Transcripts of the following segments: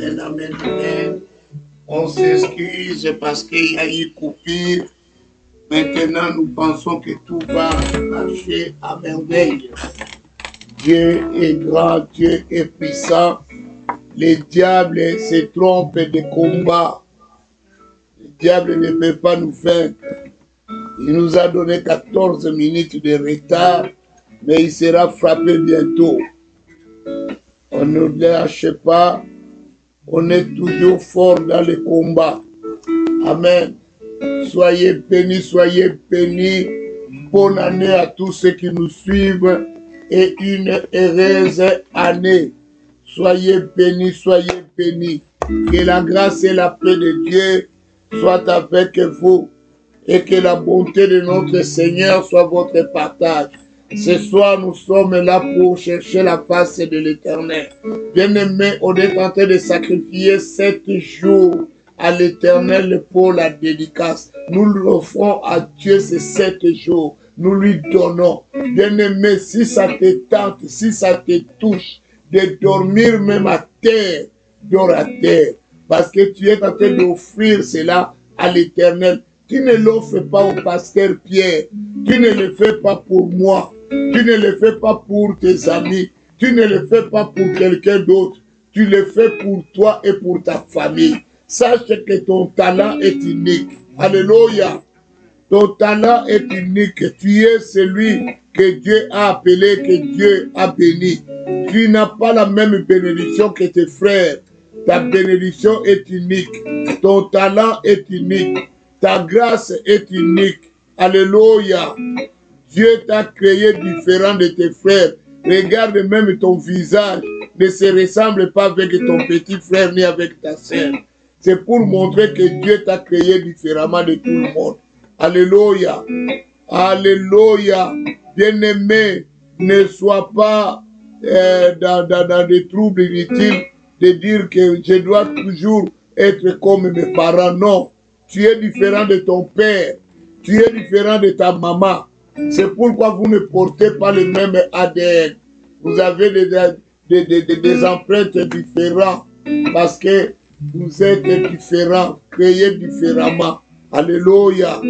Amen, amen, amen. On s'excuse parce qu'il y a eu coupure. Maintenant, nous pensons que tout va marcher à merveille. Dieu est grand, Dieu est puissant. Les diables se trompent de combat. Le diable ne peut pas nous vaincre. Il nous a donné 14 minutes de retard, mais il sera frappé bientôt. On ne lâche pas. On est toujours fort dans le combat. Amen. Soyez bénis, soyez bénis. Bonne année à tous ceux qui nous suivent et une heureuse année. Soyez bénis, soyez bénis. Que la grâce et la paix de Dieu soient avec vous et que la bonté de notre Seigneur soit votre partage. Ce soir, nous sommes là pour chercher la face de l'Éternel. Bien-aimés, on est en train de sacrifier 7 jours à l'Éternel pour la dédicace. Nous l'offrons à Dieu ces 7 jours. Nous lui donnons. Bien-aimé, si ça te tente, si ça te touche, de dormir même à terre, dors à terre. Parce que tu es en train d'offrir cela à l'Éternel. Tu ne l'offres pas au pasteur Pierre. Tu ne le fais pas pour moi. Tu ne le fais pas pour tes amis. Tu ne le fais pas pour quelqu'un d'autre. Tu le fais pour toi et pour ta famille. Sache que ton talent est unique. Alléluia. Ton talent est unique. Tu es celui que Dieu a appelé, que Dieu a béni. Tu n'as pas la même bénédiction que tes frères. Ta bénédiction est unique. Ton talent est unique. Ta grâce est unique. Alléluia. Dieu t'a créé différent de tes frères. Regarde même ton visage ne se ressemble pas avec ton petit frère ni avec ta sœur. C'est pour montrer que Dieu t'a créé différemment de tout le monde. Alléluia. Alléluia. Bien-aimé, ne sois pas dans des troubles inutiles de dire que je dois toujours être comme mes parents. Non. Tu es différent de ton père. Tu es différent de ta maman. C'est pourquoi vous ne portez pas le même ADN. Vous avez des empreintes différentes parce que vous êtes différents, créés différemment. Alléluia.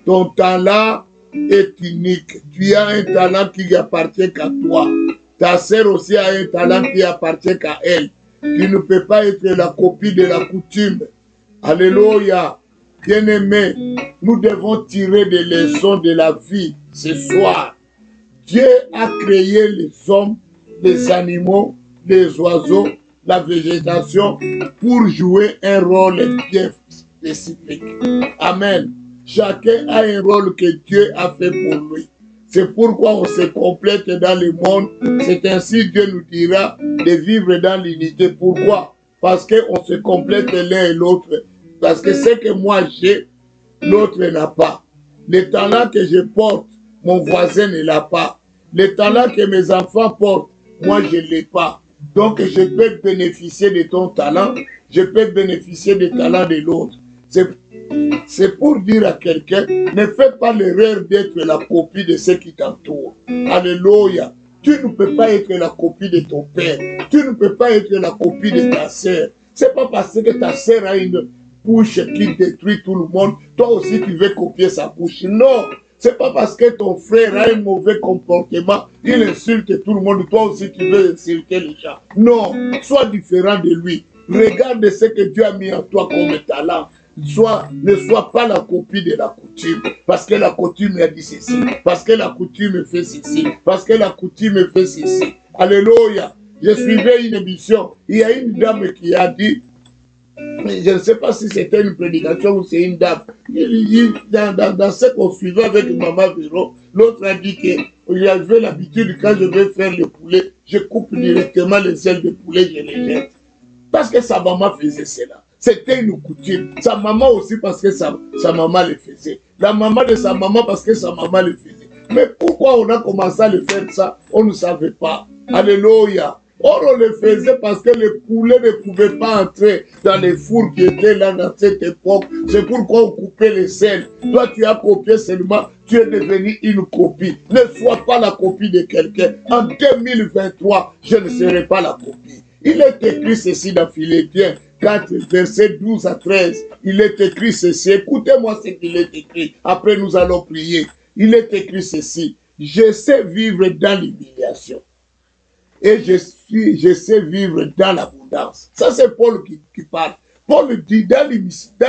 Ton talent est unique. Tu as un talent qui appartient qu'à toi. Ta sœur aussi a un talent qui appartient qu'à elle. Tu ne peux pas être la copie de la coutume. Alléluia. Bien-aimés, nous devons tirer des leçons de la vie ce soir. Dieu a créé les hommes, les animaux, les oiseaux, la végétation pour jouer un rôle bien spécifique. Amen. Chacun a un rôle que Dieu a fait pour lui. C'est pourquoi on se complète dans le monde. C'est ainsi Dieu nous dira de vivre dans l'unité. Pourquoi? Parce qu'on se complète l'un et l'autre. Parce que ce que moi j'ai, l'autre n'a pas. Le talent que je porte, mon voisin ne l'a pas. Le talent que mes enfants portent, moi je ne l'ai pas. Donc je peux bénéficier de ton talent, je peux bénéficier du talent de l'autre. C'est pour dire à quelqu'un, ne fais pas l'erreur d'être la copie de ceux qui t'entourent. Alléluia. Tu ne peux pas être la copie de ton père. Tu ne peux pas être la copie de ta sœur. C'est pas parce que ta sœur a une bouche qui détruit tout le monde, toi aussi tu veux copier sa bouche. Non, c'est pas parce que ton frère a un mauvais comportement, il insulte tout le monde, toi aussi tu veux insulter les gens. Non, sois différent de lui. Regarde ce que Dieu a mis en toi comme talent. Ne sois pas la copie de la coutume, parce que la coutume a dit ceci, parce que la coutume fait ceci, parce que la coutume fait ceci. Alléluia. Je suivais une émission, il y a une dame qui a dit, je ne sais pas si c'était une prédication ou c'est une dame. Dans ce qu'on suivait avec Maman Véro, l'autre a dit qu'il avait l'habitude, quand je vais faire le poulet, je coupe directement les ailes de poulet, je les jette. Parce que sa maman faisait cela. C'était une coutume. Sa maman aussi parce que sa maman le faisait. La maman de sa maman parce que sa maman le faisait. Mais pourquoi on a commencé à le faire ça? On ne savait pas. Alléluia. Or, on le faisait parce que les poulets ne pouvaient pas entrer dans les fours qui étaient là dans cette époque. C'est pourquoi on coupait les ailes. Toi, tu as copié seulement, tu es devenu une copie. Ne sois pas la copie de quelqu'un. En 2023, je ne serai pas la copie. Il est écrit ceci dans Philippiens 4, versets 12 à 13. Il est écrit ceci. Écoutez-moi ce qu'il est écrit. Après, nous allons prier. Il est écrit ceci. Je sais vivre dans l'humiliation. Et je sais vivre dans l'abondance. Ça, c'est Paul qui parle. Paul dit, dans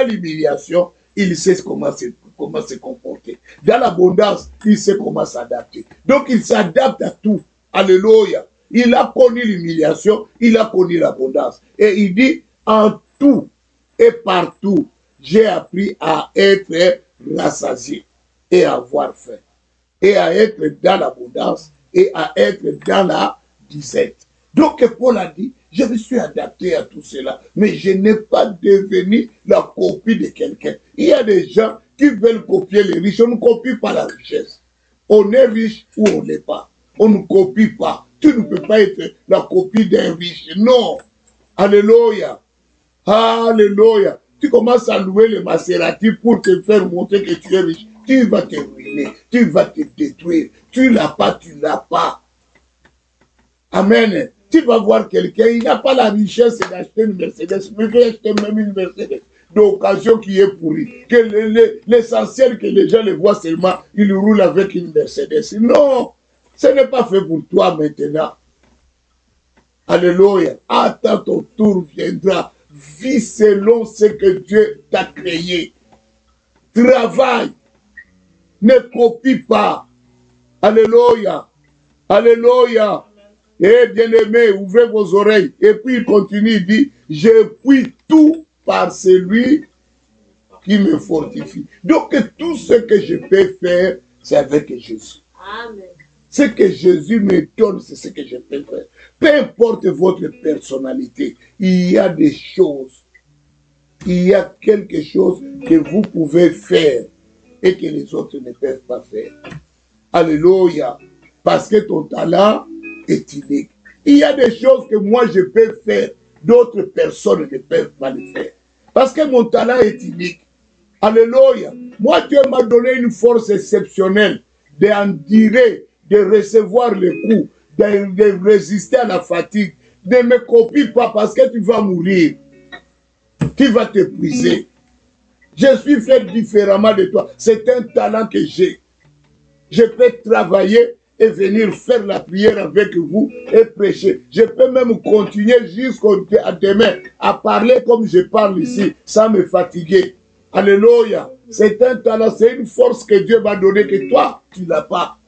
l'humiliation, il sait comment se comporter. Dans l'abondance, il sait comment s'adapter. Donc, il s'adapte à tout. Alléluia. Il a connu l'humiliation, il a connu l'abondance. Et il dit, en tout et partout, j'ai appris à être rassasié et à avoir faim. Et à être dans l'abondance et à être dans la disette. Donc, Paul a dit, je me suis adapté à tout cela, mais je n'ai pas devenu la copie de quelqu'un. Il y a des gens qui veulent copier les riches. On ne copie pas la richesse. On est riche ou on n'est pas. On ne copie pas. Tu ne peux pas être la copie d'un riche. Non. Alléluia. Alléluia. Tu commences à louer les Maserati pour te faire montrer que tu es riche. Tu vas te ruiner. Tu vas te détruire. Tu l'as pas, tu l'as pas. Amen. Tu vas voir quelqu'un, il n'a pas la richesse d'acheter une Mercedes, mais il veut acheter même une Mercedes d'occasion qui est pourrie. L'essentiel que les gens le voient seulement, il roule avec une Mercedes. Non, ce n'est pas fait pour toi maintenant. Alléluia. Attends, ton tour viendra. Vis selon ce que Dieu t'a créé. Travaille. Ne copie pas. Alléluia. Alléluia. Et bien aimé, ouvrez vos oreilles. Et puis il continue, il dit, je puis tout par celui qui me fortifie. Donc tout ce que je peux faire, c'est avec Jésus. Amen. Ce que Jésus me donne, c'est ce que je peux faire. Peu importe votre personnalité, il y a des choses, il y a quelque chose que vous pouvez faire et que les autres ne peuvent pas faire. Alléluia. Parce que ton talent est unique. Il y a des choses que moi je peux faire, d'autres personnes ne peuvent pas le faire. Parce que mon talent est unique. Alléluia. Moi, Dieu m'a donné une force exceptionnelle d'endurer, de recevoir les coups, de résister à la fatigue. Ne me copie pas parce que tu vas mourir. Tu vas t'épuiser. Je suis fait différemment de toi. C'est un talent que j'ai. Je peux travailler et venir faire la prière avec vous et prêcher. Je peux même continuer jusqu'à demain à parler comme je parle ici, sans me fatiguer. Alléluia. C'est un talent, c'est une force que Dieu m'a donnée que toi, tu n'as pas.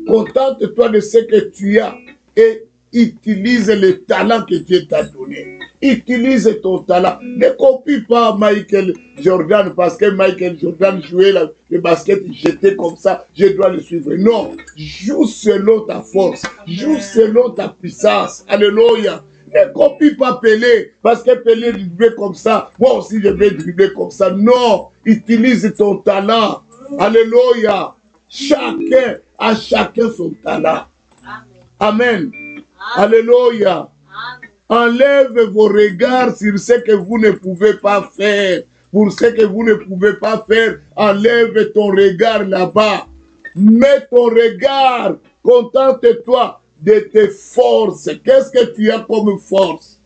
Contente-toi de ce que tu as et utilise le talent que Dieu t'a donné. Utilise ton talent. Ne copie pas Michael Jordan parce que Michael Jordan jouait le basket, j'étais comme ça, je dois le suivre. Non, joue selon ta force, joue selon ta puissance. Alléluia. Ne copie pas Pelé parce que Pelé driblait comme ça. Moi aussi je vais dribbler comme ça. Non, utilise ton talent. Alléluia. Chacun a chacun son talent. Amen. Amen. Alléluia. Enlève vos regards sur ce que vous ne pouvez pas faire. Pour ce que vous ne pouvez pas faire, enlève ton regard là-bas. Mets ton regard, contente-toi de tes forces. Qu'est-ce que tu as comme force?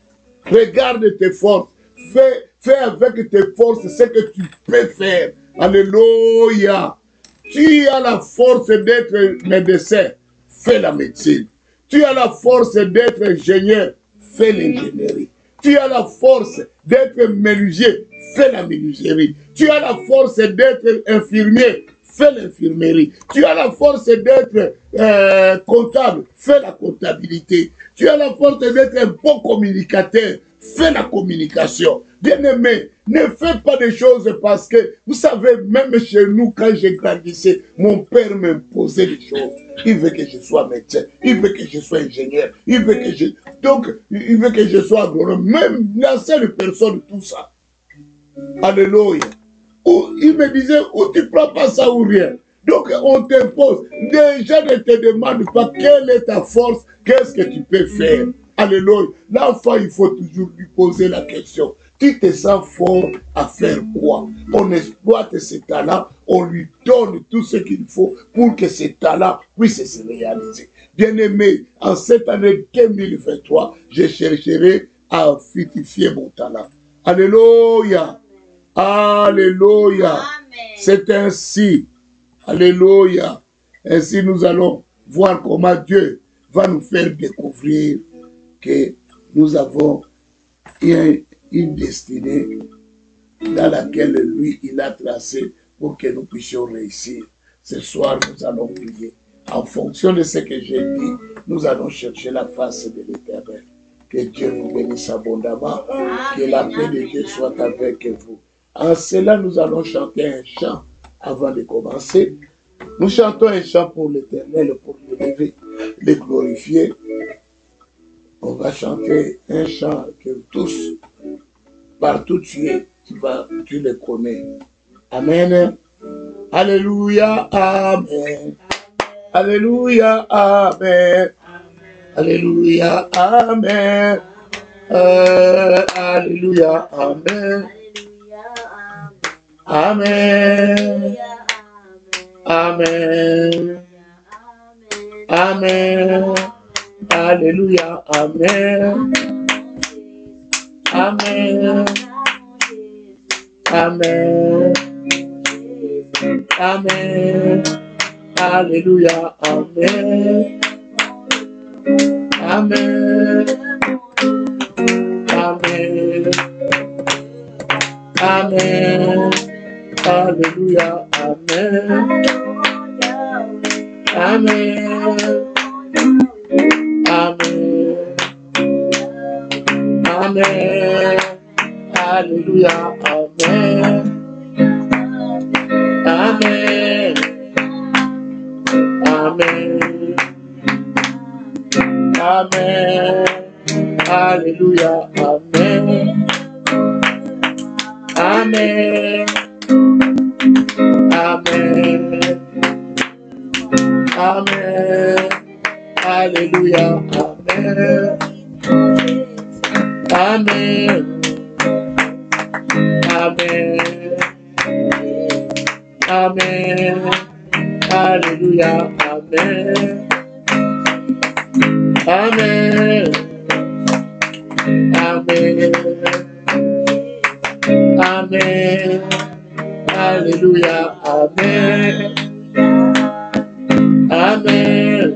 Regarde tes forces. Fais avec tes forces ce que tu peux faire. Alléluia. Tu as la force d'être médecin. Fais la médecine. Tu as la force d'être ingénieur, fais l'ingénierie. Tu as la force d'être menuisier, fais la menuiserie. Tu as la force d'être infirmier, fais l'infirmerie. Tu as la force d'être comptable, fais la comptabilité. Tu as la force d'être un bon communicateur, fais la communication. Bien-aimé, ne fais pas des choses parce que, vous savez, même chez nous, quand j'ai grandissé, mon père m'imposait des choses. Il veut que je sois médecin, il veut que je sois ingénieur, il veut que je sois agronome. Même la seule personne, tout ça. Alléluia. Il me disait, ou tu prends pas ça ou rien. Donc, on t'impose. Les gens ne te demandent pas quelle est ta force, qu'est-ce que tu peux faire. Alléluia. L'enfant, il faut toujours lui poser la question. Tu te sens fort à faire quoi? On exploite ses talents, on lui donne tout ce qu'il faut pour que ses talents puissent se réaliser. Bien-aimé, en cette année 2023, je chercherai à fructifier mon talent. Alléluia. Alléluia. C'est ainsi. Alléluia. Ainsi nous allons voir comment Dieu va nous faire découvrir que nous avons une destinée dans laquelle lui, il a tracé pour que nous puissions réussir. Ce soir, nous allons prier. En fonction de ce que j'ai dit, nous allons chercher la face de l'Éternel. Que Dieu vous bénisse abondamment. Que la paix de Dieu soit avec vous. En cela, nous allons chanter un chant avant de commencer. Nous chantons un chant pour l'Éternel, pour l'élever, le glorifier. On va chanter un chant que tous, partout tu es, tu le connais. Amen. Alléluia, amen. Alléluia, amen. Alléluia, amen. Alléluia, amen. Amen. Amen. Amen. Alléluia, amen. Amen. Amen. Amen. Alléluia, amen. Amen. Amen. Amen. Alléluia, amen. Amen. Amen. Amen. Alléluia, amen. Amen. Amen. Amen. Alléluia, amen. Amen. Amen. Amen. Alléluia, amen. Amen. Amen. Amen. Alléluia, amen. Amen. Amen. Amen. Alléluia, amen. Amen.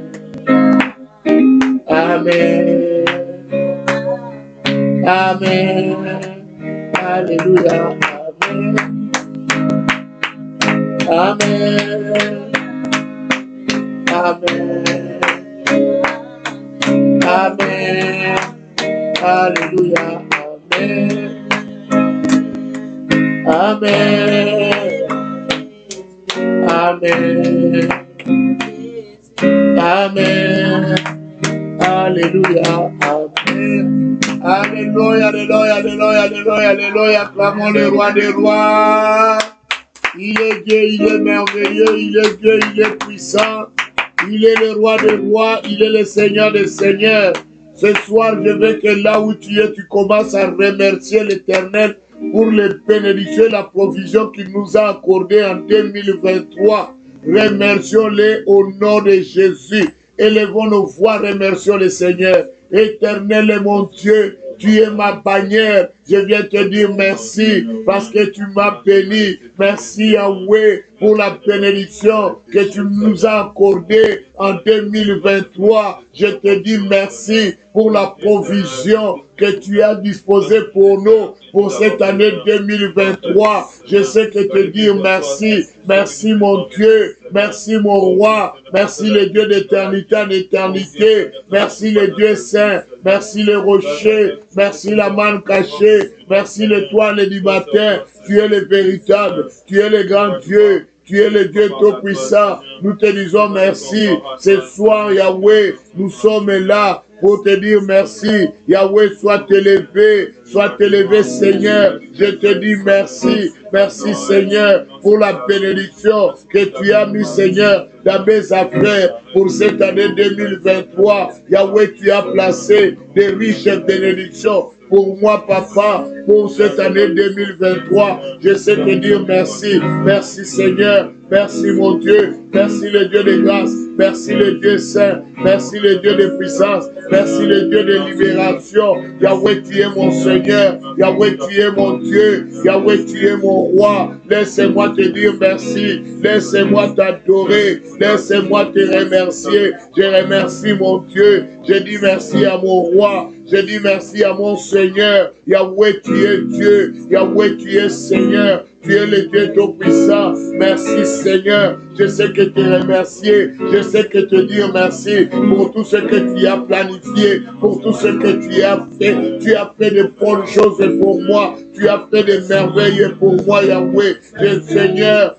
Amen. Amen. Alléluia, amen. Amen. Amen. Amen. Alléluia, amen. Amen. Amen. Amen. Alléluia, amen. Alléluia, alléluia, alléluia, alléluia, alléluia. Acclamons le roi des rois. Il est Dieu, il est merveilleux, il est Dieu, il est puissant. Il est le roi des rois, il est le Seigneur des seigneurs. Ce soir, je veux que là où tu es, tu commences à remercier l'Éternel pour les bénédictions et la provision qu'il nous a accordée en 2023. Remercions-les au nom de Jésus. Élevons nos voix, remercions le Seigneur. Éternel est mon Dieu, tu es ma bannière. Je viens te dire merci parce que tu m'as béni. Merci Yahweh pour la bénédiction que tu nous as accordée en 2023. Je te dis merci pour la provision que tu as disposée pour nous pour cette année 2023. Je sais que te dire merci. Merci mon Dieu. Merci mon roi. Merci le Dieu d'éternité en éternité. Merci le Dieu saint. Merci le rocher. Merci la manne cachée. Merci l'étoile du matin. Tu es le véritable. Tu es le grand Dieu. Tu es le Dieu Tout-Puissant. Nous te disons merci. Ce soir, Yahweh, nous sommes là pour te dire merci. Yahweh, sois élevé, Seigneur. Je te dis merci. Merci, Seigneur, pour la bénédiction que tu as mis, Seigneur, dans mes affaires pour cette année 2023. Yahweh, tu as placé des riches bénédictions pour moi, papa, pour cette année 2023. Je sais te dire merci. Merci, Seigneur. Merci mon Dieu. Merci le Dieu de grâce. Merci le Dieu saint. Merci le Dieu de puissance. Merci le Dieu de libération. Yahweh, tu es mon Seigneur. Yahweh, tu es mon Dieu. Yahweh, tu es mon roi. Laissez-moi te dire merci. Laissez-moi t'adorer. Laissez-moi te remercier. Je remercie mon Dieu. Je dis merci à mon roi. Je dis merci à mon Seigneur. Yahweh, tu es Dieu. Yahweh, tu es Seigneur. Tu es le Dieu Tout-Puissant. Merci Seigneur. Je sais que te remercier. Je sais que te dire merci pour tout ce que tu as planifié, pour tout ce que tu as fait. Tu as fait de bonnes choses pour moi. Tu as fait des merveilles pour moi, Yahweh. Seigneur,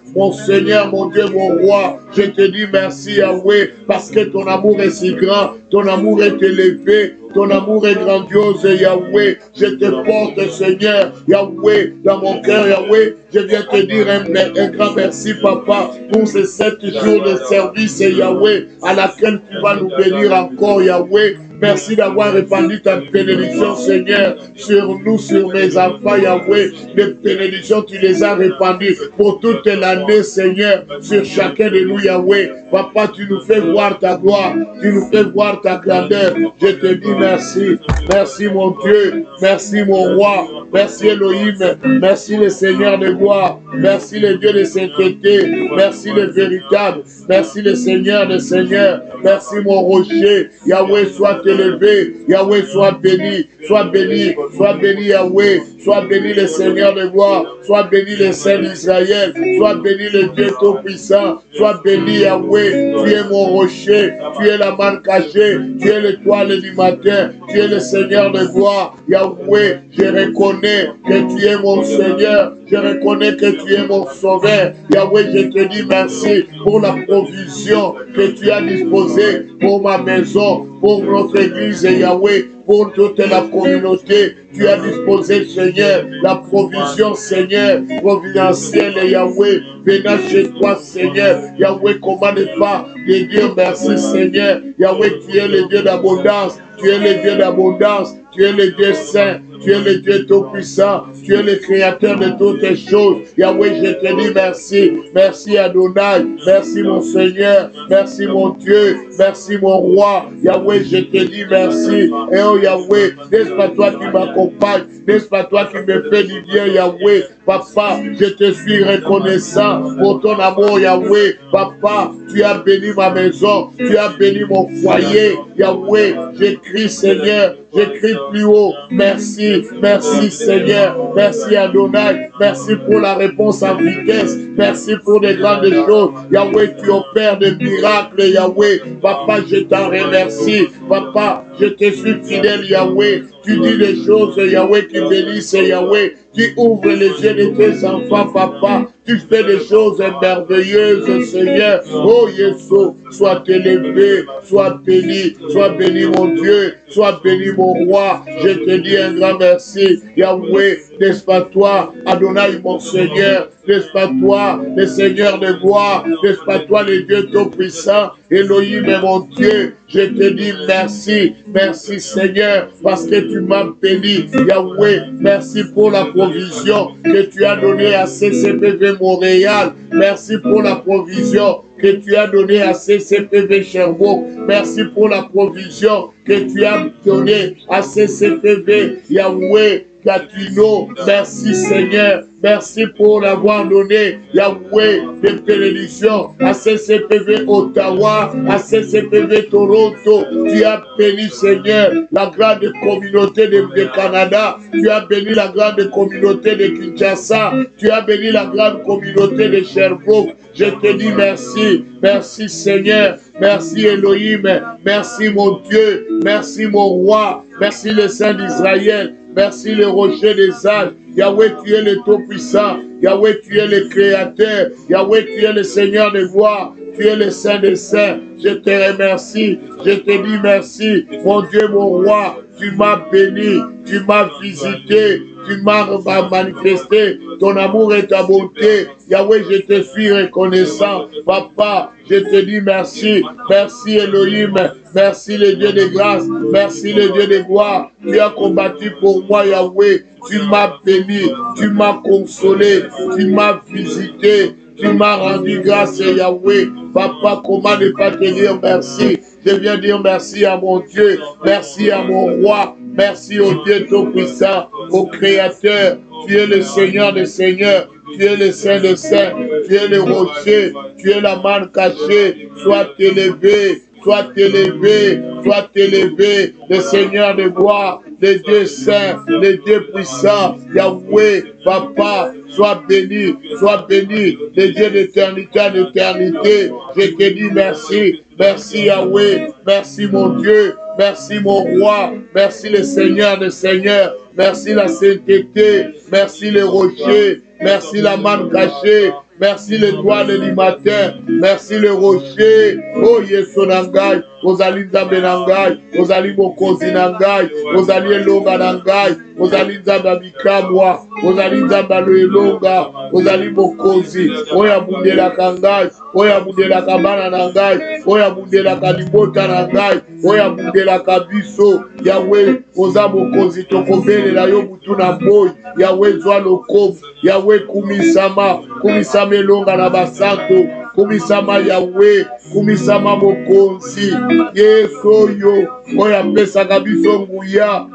mon Dieu, mon roi, je te dis merci, Yahweh, parce que ton amour est si grand, ton amour est élevé, ton amour est grandiose, Yahweh. Je te porte, Seigneur, Yahweh, dans mon cœur, Yahweh. Je viens te dire un grand merci, Papa, pour ces 7 jours de service, Yahweh, à laquelle tu vas nous bénir encore, Yahweh. Merci d'avoir répandu ta bénédiction, Seigneur, sur nous, sur mes enfants, Yahweh. Les bénédictions, tu les as répandues pour toute l'année, Seigneur, sur chacun de nous, Yahweh. Papa, tu nous fais voir ta gloire, tu nous fais voir ta grandeur. Je te dis merci. Merci, mon Dieu. Merci, mon roi. Merci, Elohim. Merci, le Seigneur de gloire. Merci, le Dieu de sainteté. Merci, le véritable. Merci, le Seigneur des seigneurs. Merci, mon rocher. Yahweh, sois élevé. Yahweh, sois béni. Sois béni. Sois béni, Yahweh. Sois béni, le Seigneur de gloire. Sois béni, le Saint d'Israël. Sois béni, le Dieu Tout-Puissant. Sois béni, Yahweh. Tu es mon rocher. Tu es la manne cachée. Tu es l'étoile du matin. Tu es le Seigneur de gloire. Yahweh, je reconnais que tu es mon Seigneur. Je reconnais que tu es mon sauveur. Yahweh, je te dis merci pour la provision que tu as disposée pour ma maison, pour notre église, Yahweh, pour toute la communauté. Tu as disposé, Seigneur, la provision, Seigneur, providentielle, Yahweh. Venant chez toi, Seigneur. Yahweh, comment ne pas te dire merci, Seigneur. Yahweh, tu es le Dieu d'abondance. Tu es le Dieu d'abondance. Tu es le Dieu saint. Tu es le Dieu Tout-Puissant. Tu es le Créateur de toutes les choses. Yahweh, je te dis merci. Merci Adonai. Merci mon Seigneur. Merci mon Dieu. Merci mon roi. Yahweh, je te dis merci. Et oh Yahweh, n'est-ce pas toi qui m'accompagne? N'est-ce pas toi qui me fais du bien, Yahweh? Papa, je te suis reconnaissant pour ton amour, Yahweh. Papa, tu as béni ma maison. Tu as béni mon foyer. Yahweh, j'écris, Seigneur. J'écris plus haut. Merci. Merci, Seigneur. Merci, Adonai. Merci pour la réponse en vitesse. Merci pour des grandes choses. Yahweh, tu opères des miracles, Yahweh. Papa, je t'en remercie. Papa, je te suis fidèle, Yahweh. Tu dis des choses, Yahweh, qui bénissent, Yahweh. Tu ouvres les yeux de tes enfants, Papa. Tu fais des choses merveilleuses, Seigneur. Oh, Jésus, sois élevé, sois béni, mon Dieu, sois béni, mon roi. Je te dis un grand merci, Yahweh. N'est-ce pas toi, Adonai, mon Seigneur? N'est-ce pas toi, le Seigneur de gloire? N'est-ce pas toi, le Dieu Tout-Puissant? Elohim est mon Dieu. Je te dis merci. Merci, Seigneur, parce que tu m'as béni. Yahweh, merci pour la provision que tu as donnée à CCPV Montréal. Merci pour la provision que tu as donnée à CCPV Sherbrooke. Merci pour la provision que tu as donnée à CCPV Yahweh Gatineau. Merci, Seigneur. Merci pour l'avoir donné, Yahweh, des bénédictions à CCPV Ottawa, à CCPV Toronto. Tu as béni, Seigneur, la grande communauté de Canada. Tu as béni la grande communauté de Kinshasa. Tu as béni la grande communauté de Sherbrooke. Je te dis merci. Merci, Seigneur. Merci, Elohim. Merci, mon Dieu. Merci, mon roi. Merci, le Saint d'Israël. Merci, le rocher des âges. Yahweh, tu es le Tout-Puissant. Yahweh, tu es le Créateur. Yahweh, tu es le Seigneur de gloire. Tu es le Saint des Saints. Je te remercie. Je te dis merci. Mon Dieu, mon roi, tu m'as béni. Tu m'as visité. Tu m'as manifesté ton amour et ta bonté. Yahweh, je te suis reconnaissant. Papa, je te dis merci. Merci Elohim. Merci le Dieu de grâce. Merci le Dieu de gloire. Tu as combattu pour moi, Yahweh. Tu m'as béni. Tu m'as consolé. Tu m'as visité. Tu m'as rendu grâce, Yahweh. Papa, comment ne pas te dire merci? Je viens dire merci à mon Dieu, merci à mon roi, merci au Dieu Tout-Puissant, au Créateur. Tu es le Seigneur des Seigneurs, tu es le Saint des Saints, tu es le rocher, tu es la manne cachée. Sois élevé, sois élevé, sois élevé, le Seigneur de gloire, le Dieu saint, le Dieu puissant, Yahweh, Papa, sois béni, le Dieu d'éternité en éternité. Je te dis merci, merci Yahweh, merci mon Dieu, merci mon roi, merci le Seigneur des Seigneurs, merci la sainteté, merci le rocher, merci la manne cachée, merci l'étoile du matin, merci le rocher. Oh Yesu Nangai, Ozali Nzambe Nangai, Ozali Mokozi Nangai, Ozali Elonga Nangai, Ozali Nzambe Abikamwa, Ozali Nzambe Elonga, Ozali Mokozi, Oya Bundela Kangai, Oya Bundela Kabana Nangai, Oya Bundela Kalibota Nangai, Oya Bundela Kabiso, Yahweh, Oza Mokozi Tokobele la Yobutu na Boy, Yahweh Zwa Lokob, Yahweh Kumisama, Kumisama Elonga na Basanto, Kumisama Yahweh, Kumisama Mokonzi, Yeso yo, Oya Pesa Kabiso Nguya,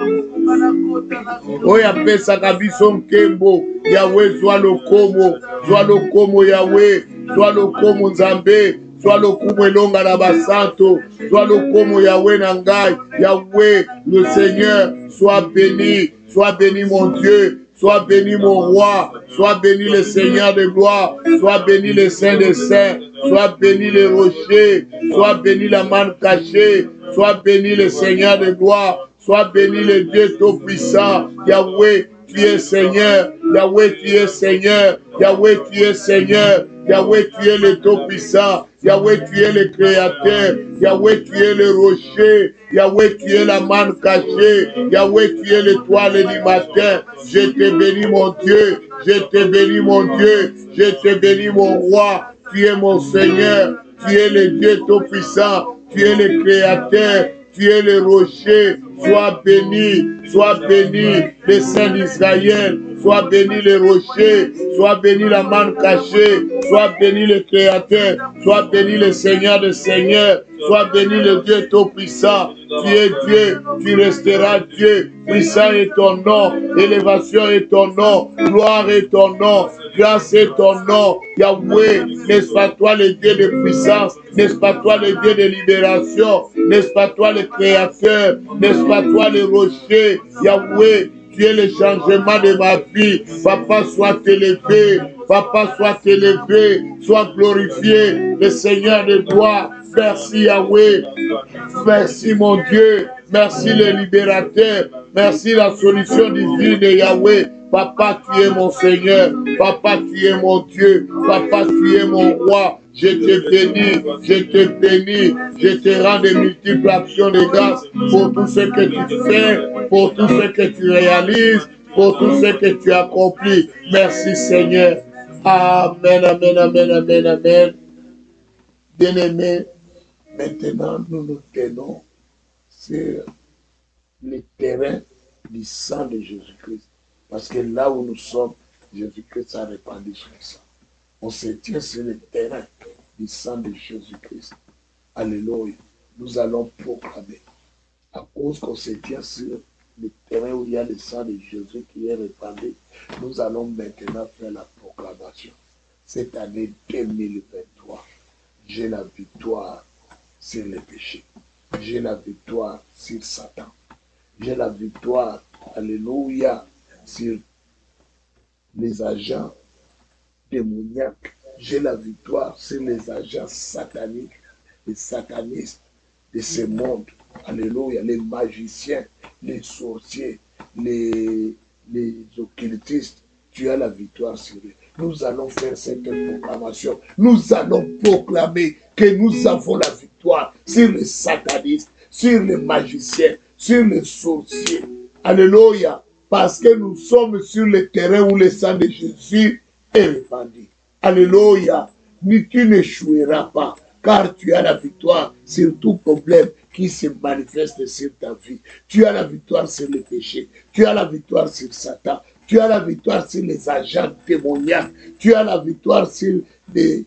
Oya Pesa Kabiso Nkembo, Yahweh Zwa Lokomo Yahweh, Zwa Lokomo Nzambe, Sois le coup Elonga na Basanto, sois le comme Yahweh Nangai, Yahweh, le Seigneur, sois béni mon Dieu, sois béni mon roi, sois béni le Seigneur de gloire, sois béni le Saint des Saints, sois béni le rocher, sois béni la manne cachée, sois béni le Seigneur de gloire, sois béni le Dieu Tout-Puissant, Yahweh, tu es Seigneur, Yahweh, tu es Seigneur, Yahweh, tu es Seigneur, Yahweh, tu es le Tout-Puissant, Yahweh, tu es le Créateur, Yahweh, tu es le rocher, Yahweh, tu es la manne cachée, Yahweh, tu es l'étoile du matin. Je te bénis mon Dieu, je te bénis mon Dieu, je te bénis mon roi, tu es mon Seigneur, tu es le Dieu Tout-Puissant, tu es le Créateur, tu es le rocher, sois béni, le Saint d'Israël, sois béni le rocher, sois béni la manne cachée, sois béni le Créateur, sois béni le Seigneur des Seigneurs, sois béni le Dieu Tout-Puissant, tu es Dieu, tu resteras Dieu, puissant est ton nom, élévation est ton nom, gloire est ton nom, grâce est ton nom, Yahweh, n'est-ce pas toi le Dieu de puissance, n'est-ce pas toi le Dieu de libération, n'est-ce pas toi le Créateur, n'est-ce pas toi le rocher, Yahweh, tu es le changement de ma vie. Papa, sois élevé. Papa, sois élevé. Sois glorifié. Le Seigneur de gloire. Merci Yahweh. Merci mon Dieu. Merci le libérateur. Merci la solution divine de Yahweh. Papa, tu es mon Seigneur. Papa, tu es mon Dieu. Papa, tu es mon roi. Je te bénis, je te rends de multiples actions de grâce pour tout ce que tu fais, pour tout ce que tu réalises, pour tout ce que tu accomplis. Merci Seigneur. Amen, amen, amen, amen, amen. Bien-aimés, maintenant nous nous tenons sur le terrain du sang de Jésus-Christ. Parce que là où nous sommes, Jésus-Christ a répandu son sang. On se tient sur le terrain du sang de Jésus-Christ. Alléluia. Nous allons proclamer. À cause qu'on se tient sur le terrain où il y a le sang de Jésus qui est répandu, nous allons maintenant faire la proclamation. Cette année 2023, j'ai la victoire sur les péchés. J'ai la victoire sur Satan. J'ai la victoire, alléluia, sur les agents démoniaques. J'ai la victoire sur les agents sataniques, les satanistes de ce monde. Alléluia, les magiciens, les sorciers, les occultistes. Tu as la victoire sur eux. Nous allons faire cette proclamation. Nous allons proclamer que nous avons la victoire sur les satanistes, sur les magiciens, sur les sorciers. Alléluia, parce que nous sommes sur le terrain où le sang de Jésus est répandu. Alléluia. Tu n'échoueras pas, car tu as la victoire sur tout problème qui se manifeste sur ta vie. Tu as la victoire sur le péché. Tu as la victoire sur Satan. Tu as la victoire sur les agents démoniaques. Tu as la victoire sur les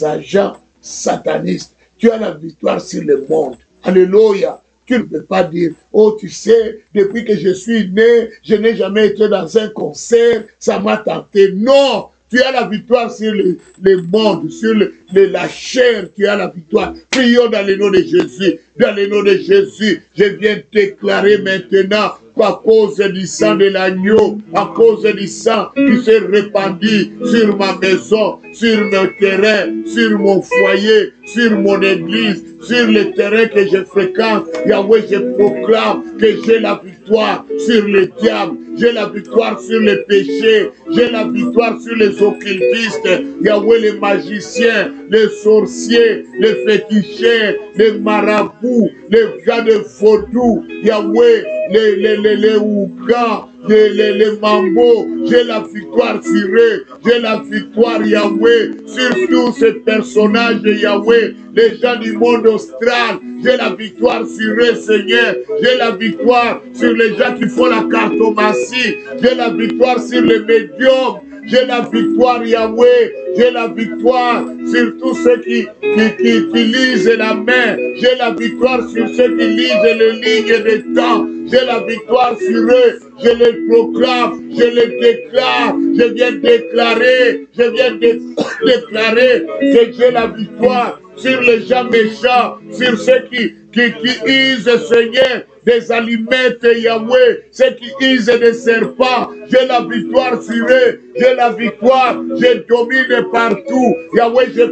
agents satanistes. Tu as la victoire sur le monde. Alléluia. Tu ne peux pas dire, oh tu sais, depuis que je suis né, je n'ai jamais été dans un concert, ça m'a tenté. Non, tu as la victoire sur le monde, sur la chair, tu as la victoire. Prions dans le nom de Jésus. Dans le nom de Jésus, je viens déclarer maintenant à cause du sang de l'agneau, à cause du sang qui s'est répandu sur ma maison, sur mon terrain, sur mon foyer, sur mon église, sur le terrain que je fréquente. Yahweh, je proclame que j'ai la victoire sur le diable, j'ai la victoire sur les péchés, j'ai la victoire sur les occultistes. Yahweh, les magiciens, les sorciers, les féticheurs, les marabouts, les gars de vaudou. Yahweh, les ougas, les mambos, j'ai la victoire sur eux, j'ai la victoire Yahweh, sur tous ces personnages de Yahweh, les gens du monde austral, j'ai la victoire sur eux Seigneur, j'ai la victoire sur les gens qui font la cartomancie, j'ai la victoire sur les médiums, j'ai la victoire Yahweh, j'ai la victoire sur tous ceux qui lisent la main, j'ai la victoire sur ceux qui lisent les lignes de temps, j'ai la victoire sur eux, je les proclame, je les déclare, je viens déclarer que j'ai la victoire sur les gens méchants, sur ceux qui usent, Seigneur, des aliments, Yahweh, ceux qui usent des serpents, j'ai la victoire sur eux, j'ai la victoire, je domine partout. Yahweh, je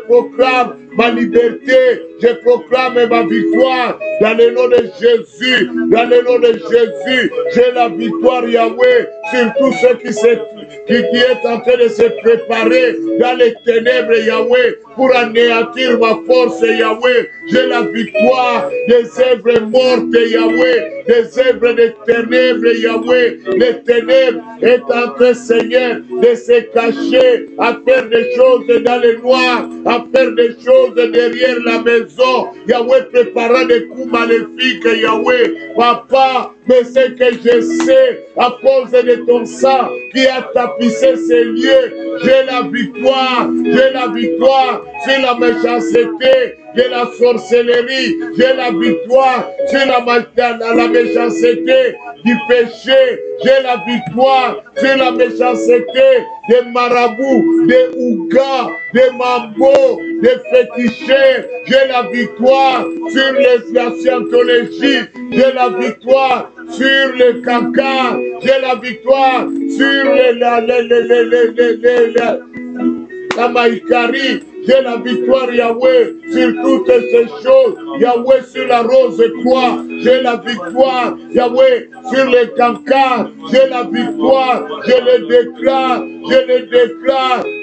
proclame ma liberté, je proclame ma victoire dans le nom de Jésus, dans le nom de Jésus, j'ai la victoire, Yahweh, sur tous ceux qui est en train de se préparer dans les ténèbres, Yahweh, pour anéantir ma force, Yahweh, j'ai la victoire des œuvres mortes, Yahweh, des œuvres des ténèbres, Yahweh, les ténèbres est en train, Seigneur, de se cacher, à faire des choses dans le noir, à faire des choses derrière la maison, Yahweh, préparant des coups maléfiques, Yahweh, Papa, mais c'est que je sais, à cause de ton sang qui a tapissé ces lieux, j'ai la victoire sur la méchanceté, j'ai la sorcellerie, j'ai la victoire sur la méchanceté du péché, j'ai la victoire sur la méchanceté des marabouts, des ougas, des mambos, des féticheurs, j'ai la victoire sur la scientologie, j'ai la victoire sur le caca, j'ai la victoire sur la maïkari, j'ai la victoire, Yahweh, sur toutes ces choses. Yahweh, sur la rose croix, j'ai la victoire. Yahweh, sur les cancans, j'ai la victoire. Je le déclare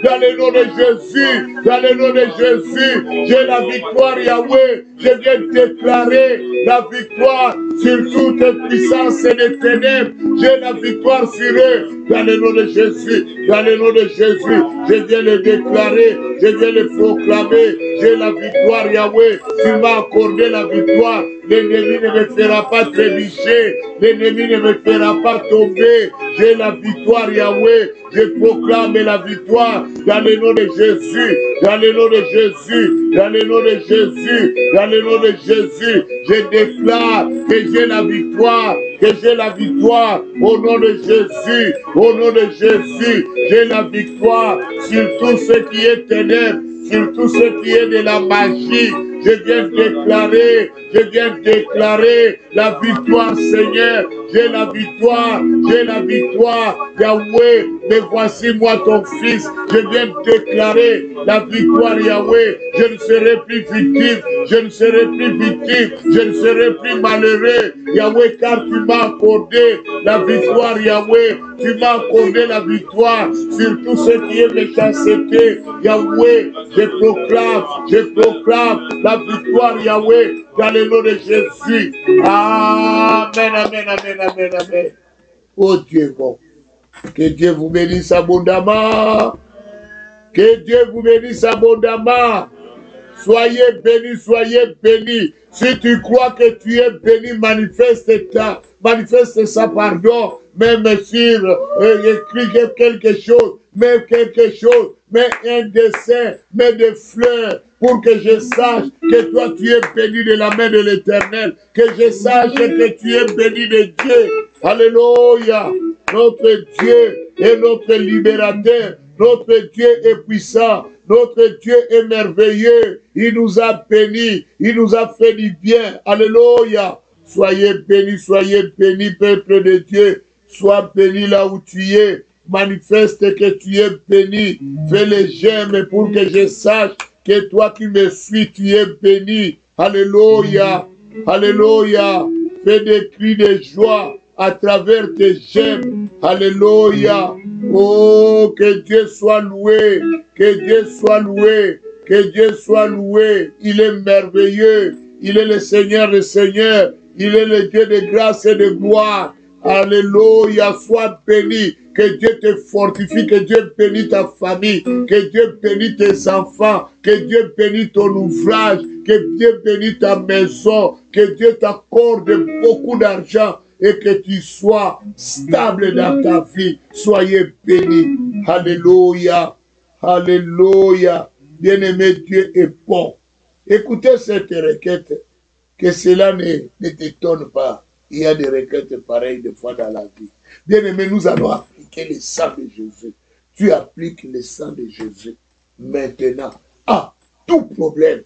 dans le nom de Jésus, dans le nom de Jésus. J'ai la victoire, Yahweh. Je viens déclarer la victoire sur toute puissance des ténèbres. J'ai la victoire sur eux, dans le nom de Jésus, dans le nom de Jésus. Je viens le déclarer, je viens le proclamer. J'ai la victoire, Yahweh. Tu m'as accordé la victoire. L'ennemi ne me fera pas trébucher. L'ennemi ne me fera pas tomber. J'ai la victoire, Yahweh. Je proclame la victoire dans le nom de Jésus. Dans le nom de Jésus. Dans le nom de Jésus. Dans le nom de Jésus. Je déclare que j'ai la victoire. Que j'ai la victoire au nom de Jésus. Au nom de Jésus. J'ai la victoire sur tout ce qui est ténèbres, sur tout ce qui est de la magie. Je viens déclarer la victoire, Seigneur. J'ai la victoire, Yahweh, mais voici moi ton fils. Je viens déclarer la victoire, Yahweh. Je ne serai plus victime, je ne serai plus malheureux, Yahweh, car tu m'as accordé la victoire, Yahweh. Tu m'as accordé la victoire sur tout ce qui est méchanceté, Yahweh. Je proclame la victoire, Yahweh, dans le nom de Jésus. Amen, amen, amen, amen, amen. Oh Dieu bon. Que Dieu vous bénisse abondamment. Que Dieu vous bénisse abondamment. Soyez bénis, soyez bénis. Si tu crois que tu es béni, manifeste ça, pardon. même sur, écrit quelque chose, mets quelque chose, mets un dessin, mets des fleurs, pour que je sache que toi tu es béni de la main de l'Éternel, que je sache que tu es béni de Dieu. Alléluia. Notre Dieu est notre libérateur, notre Dieu est puissant, notre Dieu est merveilleux, il nous a bénis, il nous a fait du bien. Alléluia. Soyez bénis, peuple de Dieu. Sois béni là où tu es. Manifeste que tu es béni. Fais les j'aime pour que je sache que toi qui me suis, tu es béni. Alléluia. Alléluia. Fais des cris de joie à travers tes j'aime. Alléluia. Oh, que Dieu soit loué. Que Dieu soit loué. Que Dieu soit loué. Il est merveilleux. Il est le Seigneur des Seigneurs. Il est le Dieu de grâce et de gloire. Alléluia, sois béni. Que Dieu te fortifie, que Dieu bénisse ta famille, que Dieu bénisse tes enfants, que Dieu bénisse ton ouvrage, que Dieu bénisse ta maison, que Dieu t'accorde beaucoup d'argent et que tu sois stable dans ta vie. Soyez bénis. Alléluia. Alléluia. Bien-aimé, Dieu est bon. Écoutez cette requête, que cela ne t'étonne pas. Il y a des requêtes pareilles des fois dans la vie. Bien-aimé, nous allons appliquer le sang de Jésus. Tu appliques le sang de Jésus maintenant à tout problème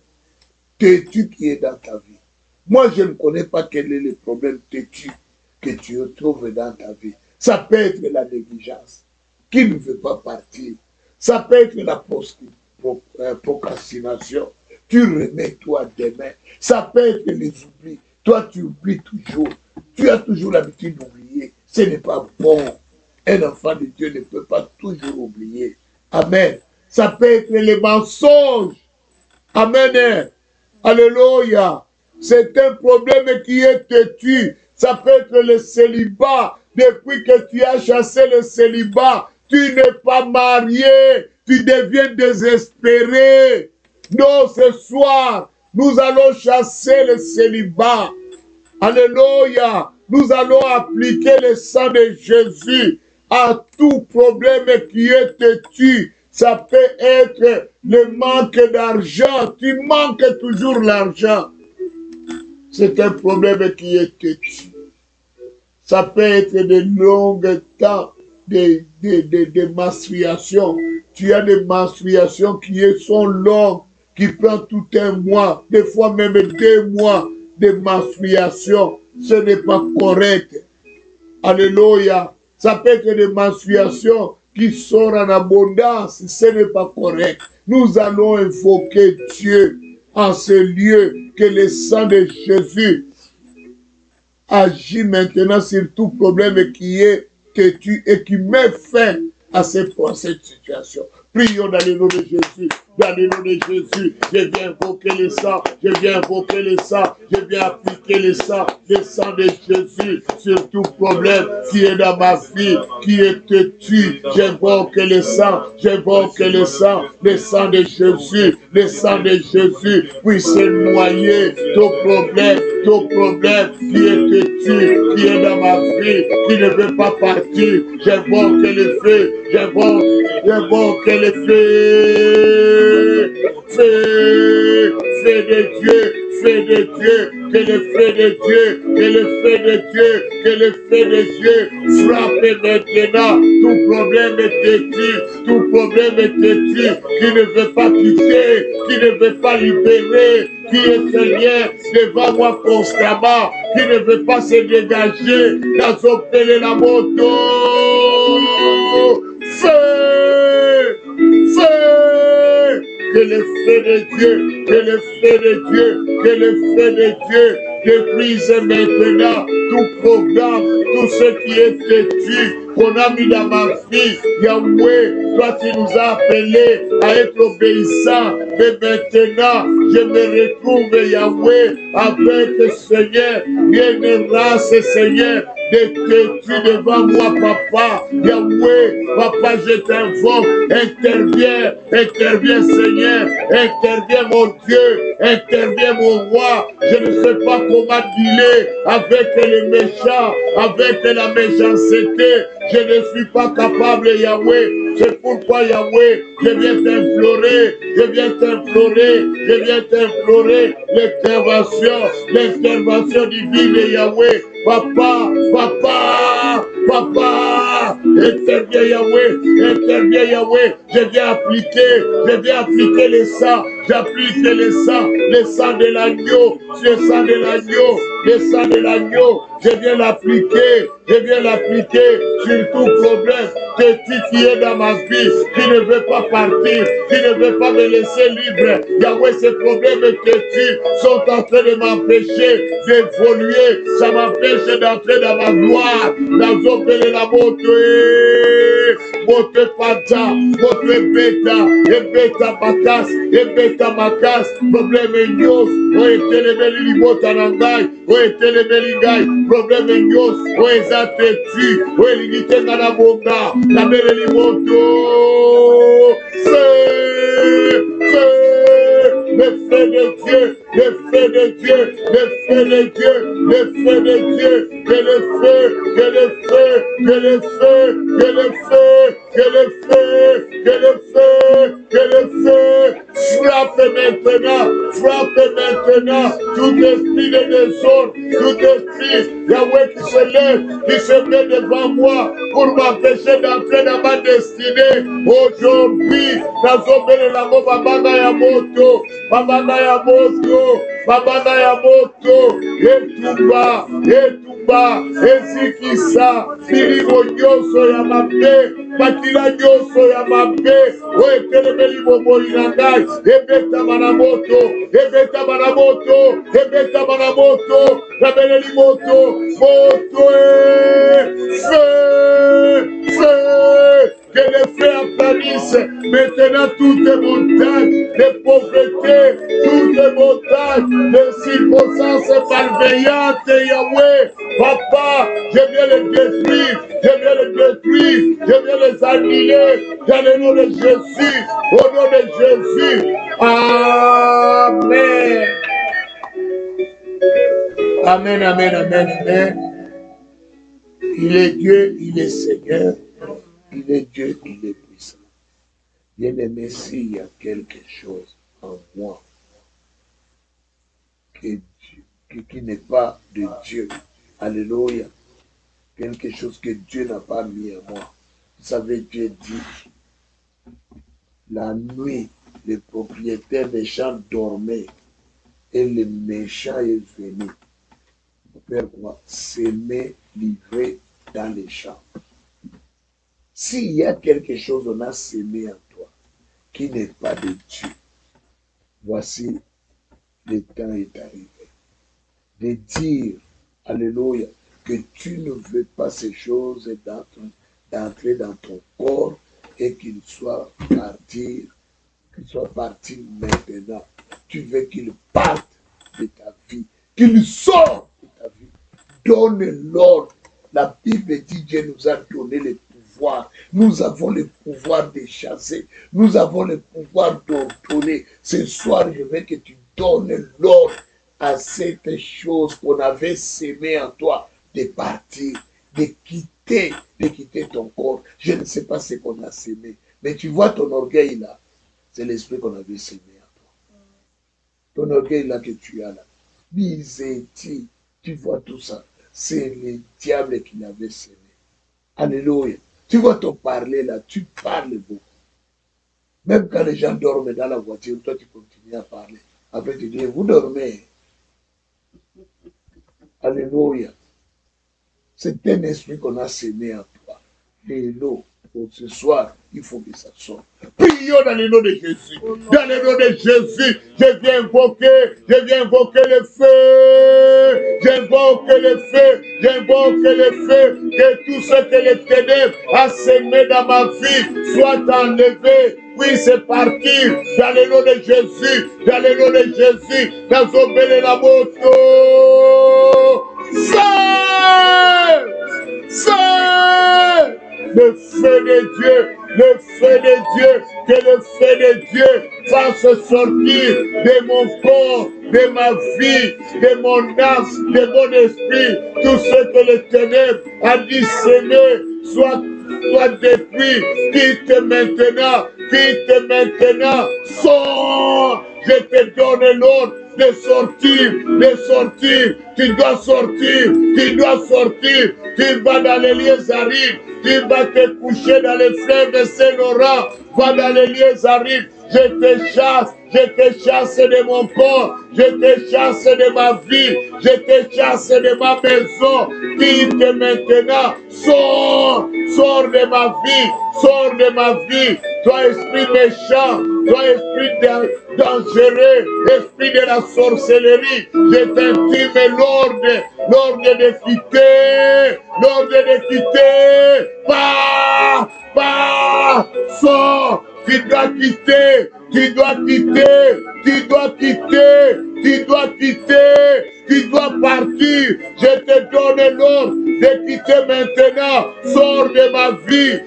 têtu qui est dans ta vie. Moi, je ne connais pas quel est le problème têtu que tu trouves dans ta vie. Ça peut être la négligence qui ne veut pas partir. Ça peut être la procrastination. Tu remets toi demain. Ça peut être les oublis. Toi, tu oublies toujours. Tu as toujours l'habitude d'oublier. Ce n'est pas bon. Un enfant de Dieu ne peut pas toujours oublier. Amen. Ça peut être les mensonges. Amen. Alléluia. C'est un problème qui est têtu. Ça peut être le célibat. Depuis que tu as chassé le célibat, tu n'es pas marié. Tu deviens désespéré. Non, ce soir, nous allons chasser le célibat. Alléluia. Nous allons appliquer le sang de Jésus à tout problème qui est têtu. Ça peut être le manque d'argent. Tu manques toujours l'argent. C'est un problème qui est têtu. Ça peut être de longs temps de menstruation. Tu as des menstruations qui sont longues, qui prennent tout un mois, des fois même 2 mois de menstruation. Ce n'est pas correct. Alléluia. Ça peut être des menstruations qui sont en abondance. Ce n'est pas correct. Nous allons invoquer Dieu en ce lieu, que le sang de Jésus agit maintenant sur tout problème qui est têtu et qui met fin à cette situation. Prions dans le nom de Jésus. Dans le nom de Jésus, je viens invoquer le sang, je viens invoquer le sang, je viens appliquer le sang de Jésus sur tout problème qui est dans ma vie, qui est têtu. J'invoque le sang de Jésus, le sang de Jésus puisse noyer tout problème qui est têtu, qui est dans ma vie, qui ne veut pas partir. J'invoque le feu, j'invoque le feu. Feu de Dieu, que le feu de Dieu, que le feu de Dieu frappe maintenant tout problème têtu, qui ne veut pas quitter, qui ne veut pas libérer, qui est Seigneur devant moi constamment, qui ne veut pas se dégager dans son pélé la moto. Feu! Que le feu de Dieu détruise maintenant tout programme, tout ce qui est têtu, qu'on a mis dans ma vie. Yahweh, toi tu nous as appelés à être obéissants, mais maintenant je me retrouve, Yahweh, avec Seigneur, une race, Seigneur, de têtu devant moi, Papa. Yahweh, Papa, je t'invoque, interviens, interviens, Seigneur, interviens, mon Dieu, interviens, mon roi. Je ne sais pas comment dealer avec les méchants, avec la méchanceté. Je ne suis pas capable, Yahweh. C'est pourquoi, Yahweh, je viens t'implorer, je viens t'implorer, je viens t'implorer l'intervention divine, Yahweh. Papa, Papa, Papa, interviens, Yahweh, je viens appliquer le sang, j'applique le sang de l'agneau, le sang de l'agneau, le sang de l'agneau, je viens l'appliquer sur tout problème qui est dans ma vie, qui ne veut pas partir, qui ne veut pas me laisser libre. Yahweh, ces problèmes sont en train de m'empêcher d'évoluer, ça m'empêche d'entrer dans ma gloire, dans opérer la moto, moto pata, moto beta bakas, beta makas, problème nyos, oetelebeli libota nangai, oetelebeli ngai, problème nyos, oezateti, oelinitenga na bonga, la belle limoto, le feu de Dieu, le feu de Dieu, le feu de Dieu, le feu de Dieu, que le feu, que le feu, que le feu, que le feu, que le feu, que le feu, que le feu, frappe maintenant, tout esprit de désordre, tout esprit, Yahweh qui se met devant moi pour m'empêcher d'entrer dans ma destinée. Aujourd'hui, nazobele la babanga ya moto, etumba, ezikisa, bilimo nyonso ya mabe, makila nyonso ya mabe, oetelebeli bomoi na ngai, ebeta mana moto, nabeleli moto, feu, que le feu aplanisse maintenant toutes les montagnes de pauvreté, toutes les montagnes de circonstances malveillantes, Yahweh. Papa, je viens les détruire, je viens les annuler dans le nom de Jésus, au nom de Jésus. Amen. Amen, amen, amen, amen. Il est Dieu, il est Seigneur. Il est Dieu, il est puissant. Bien-aimé, s'il y a quelque chose en moi qui n'est pas de Dieu, alléluia, quelque chose que Dieu n'a pas mis en moi. Vous savez, Dieu dit, la nuit, les propriétaires des champs dormaient et le méchant est venu. Faire quoi? S'aimer, livrer dans les champs. S'il y a quelque chose on a semé en toi qui n'est pas de Dieu, voici le temps est arrivé de dire, alléluia, que tu ne veux pas ces choses d'entrer dans ton corps et qu'il soit parti maintenant. Tu veux qu'il parte de ta vie, qu'il sorte de ta vie. Donne l'ordre. La Bible dit Dieu nous a donné le pouvoir. Nous avons le pouvoir de chasser. Nous avons le pouvoir d'ordonner. Ce soir, je veux que tu donnes l'ordre à cette chose qu'on avait sémée en toi de partir, de quitter ton corps. Je ne sais pas ce qu'on a sémé. Mais tu vois ton orgueil là, c'est l'esprit qu'on avait sémé en toi. Ton orgueil là que tu as là. Bizeti, tu vois tout ça. C'est le diable qui l'avait sémé. Alléluia. Tu vois ton parler là, tu parles beaucoup. Même quand les gens dorment dans la voiture, toi tu continues à parler. Après tu dis, vous dormez. Alléluia. C'est un esprit qu'on a sémé en toi. Et l'eau, pour ce soir, il faut que ça sorte. Prions dans le nom de Jésus. Dans le nom de Jésus, je viens invoquer le feu. J'invoque le feu. Que tout ce que les ténèbres a sémé dans ma vie soit enlevé puisse partir dans le nom de Jésus, dans le nom de Jésus, dans son bel la moto. Feu! Le feu de Dieu, le feu de Dieu, que le feu de Dieu fasse sortir de mon corps, de ma vie, de mon âme, de mon esprit, tout ce que le ténèbre a disséminé, soit détruit, quitte maintenant, sors, je te donne l'ordre de sortir, tu dois sortir, tu vas dans les lieux arides, tu vas te coucher dans les fleuves Saint-Laurent, va dans les lieux arides, je te chasse de mon corps, je te chasse de ma vie, je te chasse de ma maison, quitte maintenant, sors de ma vie, toi esprit méchant, toi esprit dangereux, esprit de la sorcellerie, je t'intime l'ordre de quitter, sors, tu dois quitter, tu dois partir, je te donne l'ordre de quitter maintenant, sors de ma vie,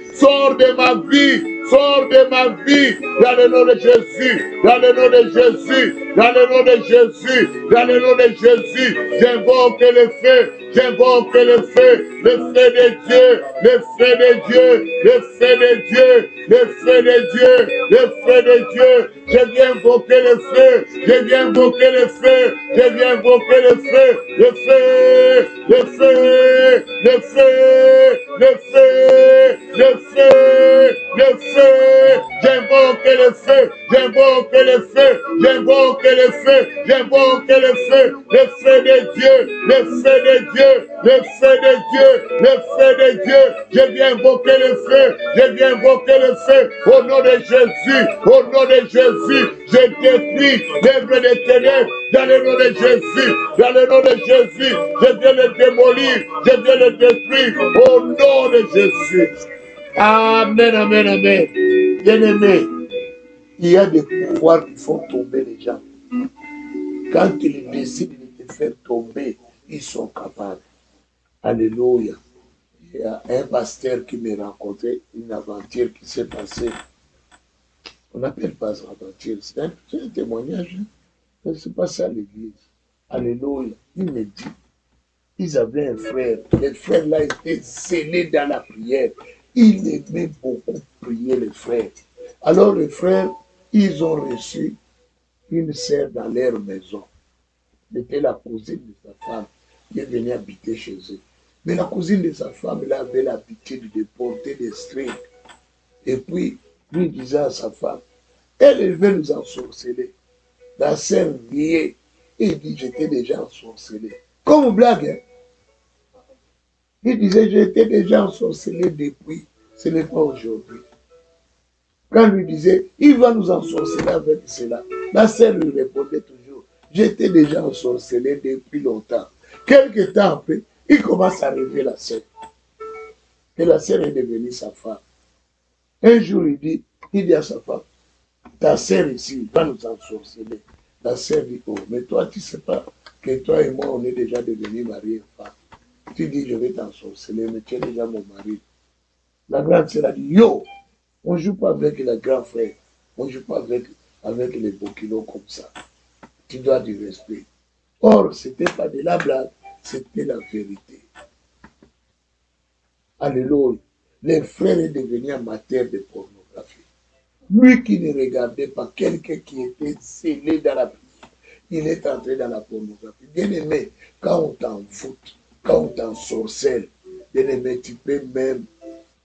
dans le nom de Jésus, dans le nom de Jésus, dans le nom de Jésus, dans le nom de Jésus, j'invoque le feu de Dieu, le feu de Dieu, le feu de Dieu, le feu de Dieu, le feu de Dieu, je viens invoquer le feu, je viens invoquer le feu, je viens invoquer le feu, le feu, le feu, le feu, le feu, le feu, le feu, j'invoque le feu, j'invoque le feu, j'invoque le feu, j'invoque le feu de Dieu, le feu de Dieu, le feu de Dieu, le feu de Dieu, je viens invoquer le feu, je viens invoquer le feu, au nom de Jésus, au nom de Jésus, je détruis l'œuvre des ténèbres, dans le nom de Jésus, dans le nom de Jésus, je viens le démolir, je viens le détruire, au nom de Jésus. Amen, amen, amen. Bien-aimé, il y a des pouvoirs qui font tomber les gens. Quand ils décident de te faire tomber, ils sont capables. Alléluia. Il y a un pasteur qui m'a raconté une aventure qui s'est passée. On n'appelle pas ça aventure, c'est un témoignage. Mais ce n'est pas ça l'église. Alléluia. Il me dit, ils avaient un frère. Le frère là était scellé dans la prière. Il aimait beaucoup prier, les frères. Alors les frères, ils ont reçu une sœur dans leur maison. C'était la cousine de sa femme qui est venue habiter chez eux. Mais la cousine de sa femme, elle avait l'habitude de porter des strings. Et puis, lui disait à sa femme, elle veut nous ensorceler. La sœur riait et dit, j'étais déjà ensorcelé. Comme blague, hein? Il disait, j'étais déjà ensorcelé depuis, ce n'est pas aujourd'hui. Quand lui disait, il va nous ensorceler avec cela, la sœur lui répondait toujours, j'étais déjà ensorcelé depuis longtemps. Quelque temps après, il commence à rêver la sœur. Et la sœur est devenue sa femme. Un jour, il dit à sa femme, ta sœur ici va nous ensorceler. La sœur dit, oh, mais toi, tu ne sais pas que toi et moi, on est déjà devenus mari et femme. Tu dis, je vais t'ensorceler, mais tu es déjà mon mari. La grande sœur a dit, yo, on ne joue pas avec le grand frère. On ne joue pas avec les bokinos comme ça. Tu dois du respect. Or, ce n'était pas de la blague, c'était la vérité. Alléluia. Le frère est devenu amateur de pornographie. Lui qui ne regardait pas, quelqu'un qui était scellé dans la prison, il est entré dans la pornographie. Bien aimé, quand on t'envoûte, quand on t'ensorcelle, bien aimé, tu peux même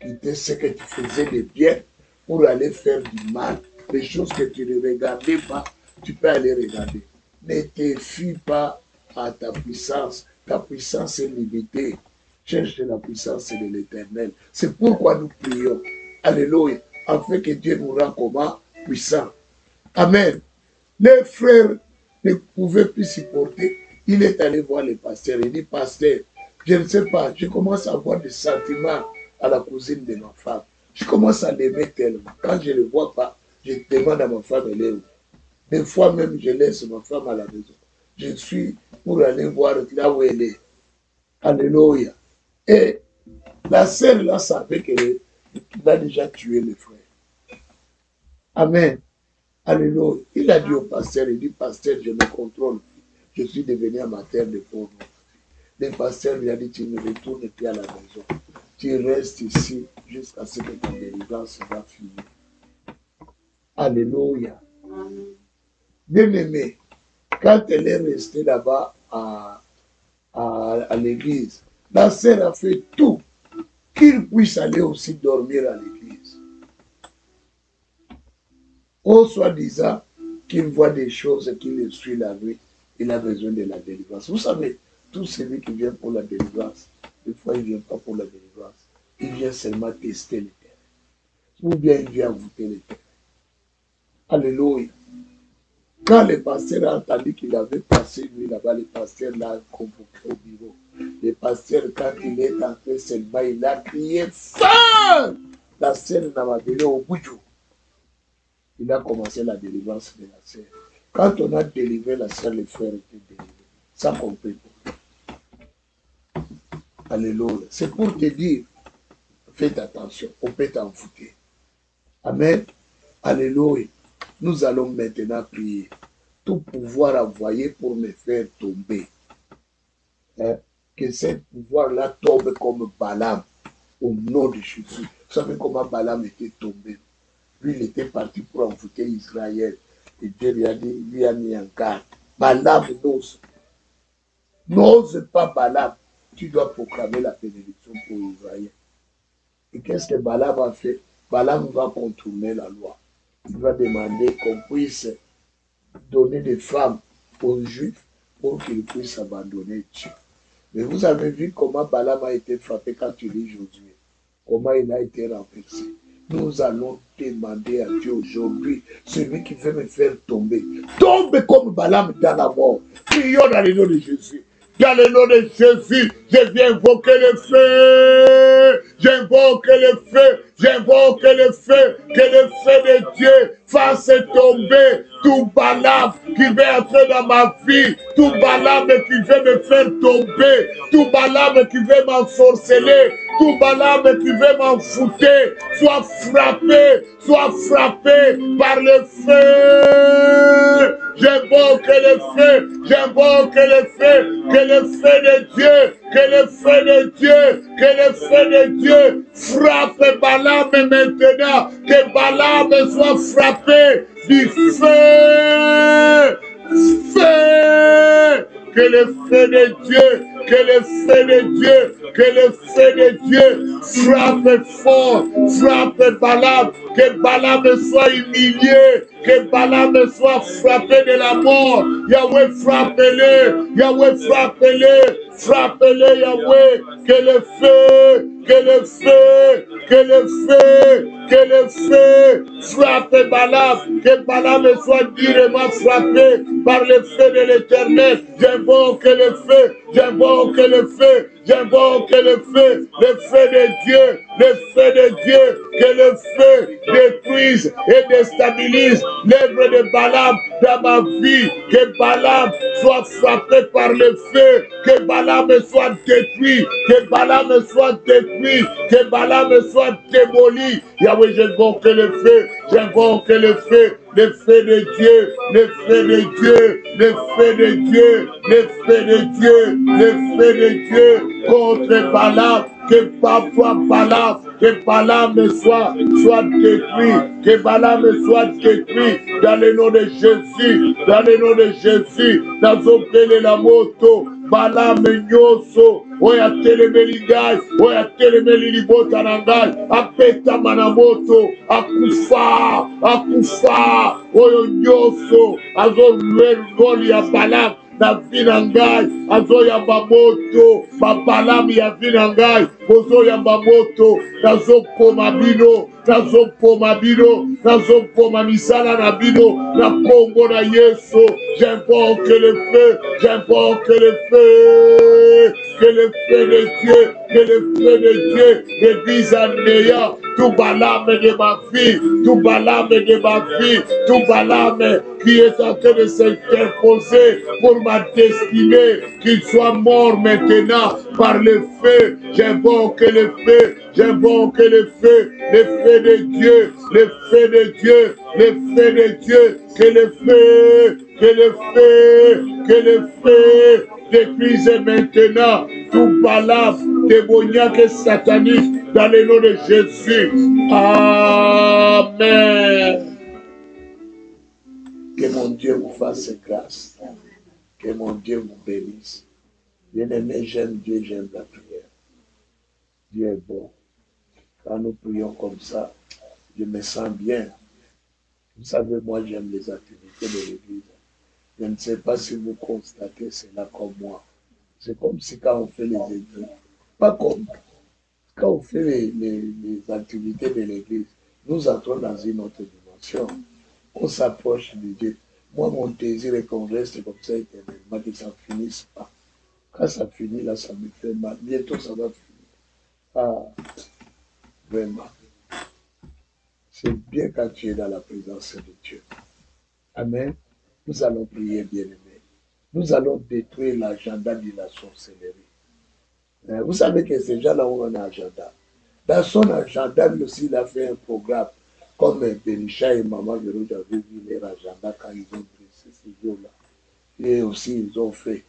quitter ce que tu faisais de bien pour aller faire du mal. Les choses que tu ne regardais pas, tu peux aller regarder. Ne te fie pas à ta puissance. Ta puissance est limitée. Cherche la puissance de l'Éternel. C'est pourquoi nous prions. Alléluia. Afin que Dieu nous rende comment? Puissant. Amen. Les frères ne pouvaient plus supporter. Il est allé voir le pasteur. Il dit, pasteur, je ne sais pas, je commence à avoir des sentiments à la cousine de ma femme. Je commence à l'aimer tellement. Quand je ne le vois pas, Je demande à ma femme, elle est où? Des fois même, je laisse ma femme à la maison. Je suis pour aller voir là où elle est. Alléluia. Et la sœur là savait qu'il a déjà tué le frère. Amen. Alléluia. Il a dit au pasteur, il dit, pasteur, je me contrôle. Je suis devenu amateur de porno. Le pasteur lui a dit, tu ne retournes plus à la maison. Tu restes ici jusqu'à ce que ta délivrance va finir. Alléluia. Bien aimé, quand elle est restée là-bas à l'église, la sœur a fait tout qu'il puisse aller aussi dormir à l'église. Au soi-disant qu'il voit des choses qui le suivent la nuit, il a besoin de la délivrance. Vous savez, tout celui qui vient pour la délivrance, des fois il ne vient pas pour la délivrance, il vient seulement tester le terrain. Ou bien il vient voûter le terrain. Alléluia. Quand le pasteur a entendu qu'il avait passé lui là-bas, le pasteur l'a convoqué au bureau. Le pasteur, quand il est entré seulement, il a crié fort. La sœur n'a pas donné au bout du jour. Il a commencé la délivrance de la sœur. Quand on a délivré la sœur, le frère était délivré. Ça compris pour lui. Alléluia. C'est pour te dire, faites attention, on peut t'en foutre. Amen. Alléluia. Nous allons maintenant prier. Tout pouvoir envoyé pour me faire tomber. Hein? Que ce pouvoir-là tombe comme Balaam au nom de Jésus. Vous savez comment Balaam était tombé? Lui, il était parti pour envoûter Israël. Et Dieu lui a dit, lui a mis en garde. Balaam n'ose pas Balaam. Tu dois proclamer la bénédiction pour Israël. Et qu'est-ce que Balaam a fait? Balaam va contourner la loi. Il va demander qu'on puisse donner des femmes aux Juifs pour qu'ils puissent abandonner Dieu. Mais vous avez vu comment Balaam a été frappé quand tu lis Josué. Comment il a été renversé. Nous allons demander à Dieu aujourd'hui, celui qui veut me faire tomber, tombe comme Balaam dans la mort. Prions dans le nom de Jésus. Dans le nom de Jésus, je viens invoquer le feu. J'invoque le feu. J'invoque le feu. Que le feu de Dieu fasse tomber tout Balaam qui veut entrer dans ma vie. Tout Balaam qui veut me faire tomber. Tout Balaam qui veut m'ensorceler. Tout Balaam qui veut m'en foutre. Soit frappé par le feu. J'invoque le feu. J'invoque le feu. Que le feu de Dieu, que le feu de Dieu, que le feu de Dieu frappe Balaam maintenant, que Balaam soit frappé du feu, que le feu de Dieu, que le feu de Dieu, que le feu de Dieu frappe fort, frappe Balaam, que Balaam soit humilié, que Balaam soit frappé de la mort. Yahweh, frappe-le, Yahweh, frappe-le, frappe-le, Yahweh, que le feu, que le feu, que le feu, que le feu frappe Balaam, que Balaam soit durement frappé par le feu de l'Éternel. J'invoque le feu, j'invoque le feu, j'invoque le feu de Dieu, le feu de Dieu, que le feu détruise et déstabilise l'œuvre de Balaam dans ma vie, que Balaam soit frappé par le feu, que Balaam soit détruit, que Balaam soit détruit, que Balaam soit démoli. Yahweh, j'invoque le feu, j'invoque le feu de Dieu, le feu de Dieu, le feu de Dieu, le feu de Dieu, le feu de Dieu contre Balaam, que parfois Balaam, que Balaam soit détruit, que Balaam soit détruit dans le nom de Jésus, dans le nom de Jésus, dans opele la moto, Balaam nyoso, oya telemeli ngai, oya telemeli libota na ngai, apeta manamoto, akufa, oyo nyoso, azo lweli ya Balaam, na vie na ngai azoyamba moto babalamu ya vie na ngai bozoyamba moto nazopoma bino nazopoma misala na bino na kombo na Yesu. J'invoque le feu, j'invoque le feu, que le feu de Dieu, que le feu de Dieu, l'église en ayant, tout balame de ma vie, tout balame de ma vie, tout balame qui est en train de s'interposer pour ma destinée, qu'il soit mort maintenant par le feu. J'invoque le feu, j'invoque le feu de Dieu, le feu de Dieu, le feu de Dieu, que le feu, que le feu, que le feu détruise maintenant tout balame démoniaque et satanique dans le nom de Jésus. Amen. Que mon Dieu vous fasse grâce. Que mon Dieu vous bénisse. Bien-aimé, j'aime Dieu, j'aime la prière. Dieu est bon. Quand nous prions comme ça, je me sens bien. Vous savez, moi, j'aime les activités de l'Église. Je ne sais pas si vous constatez cela comme moi. C'est comme si quand on fait les églises, pas comme quand on fait les activités de l'Église, nous entrons dans une autre dimension. On s'approche de Dieu. Moi, mon désir est qu'on reste comme ça éternellement, que ça ne finisse pas. Quand ça finit, là, ça me fait mal. Bientôt, ça va finir. Ah, vraiment. C'est bien quand tu es dans la présence de Dieu. Amen. Nous allons prier, bien-aimés. Nous allons détruire l'agenda de la sorcellerie. Vous savez que ces gens-là ont un agenda. Dans son agenda, lui aussi, il a fait un programme. Comme Berisha et Maman Véro, j'avais vu leur agenda quand ils ont dressé ces jours-là. Et aussi, ils ont fait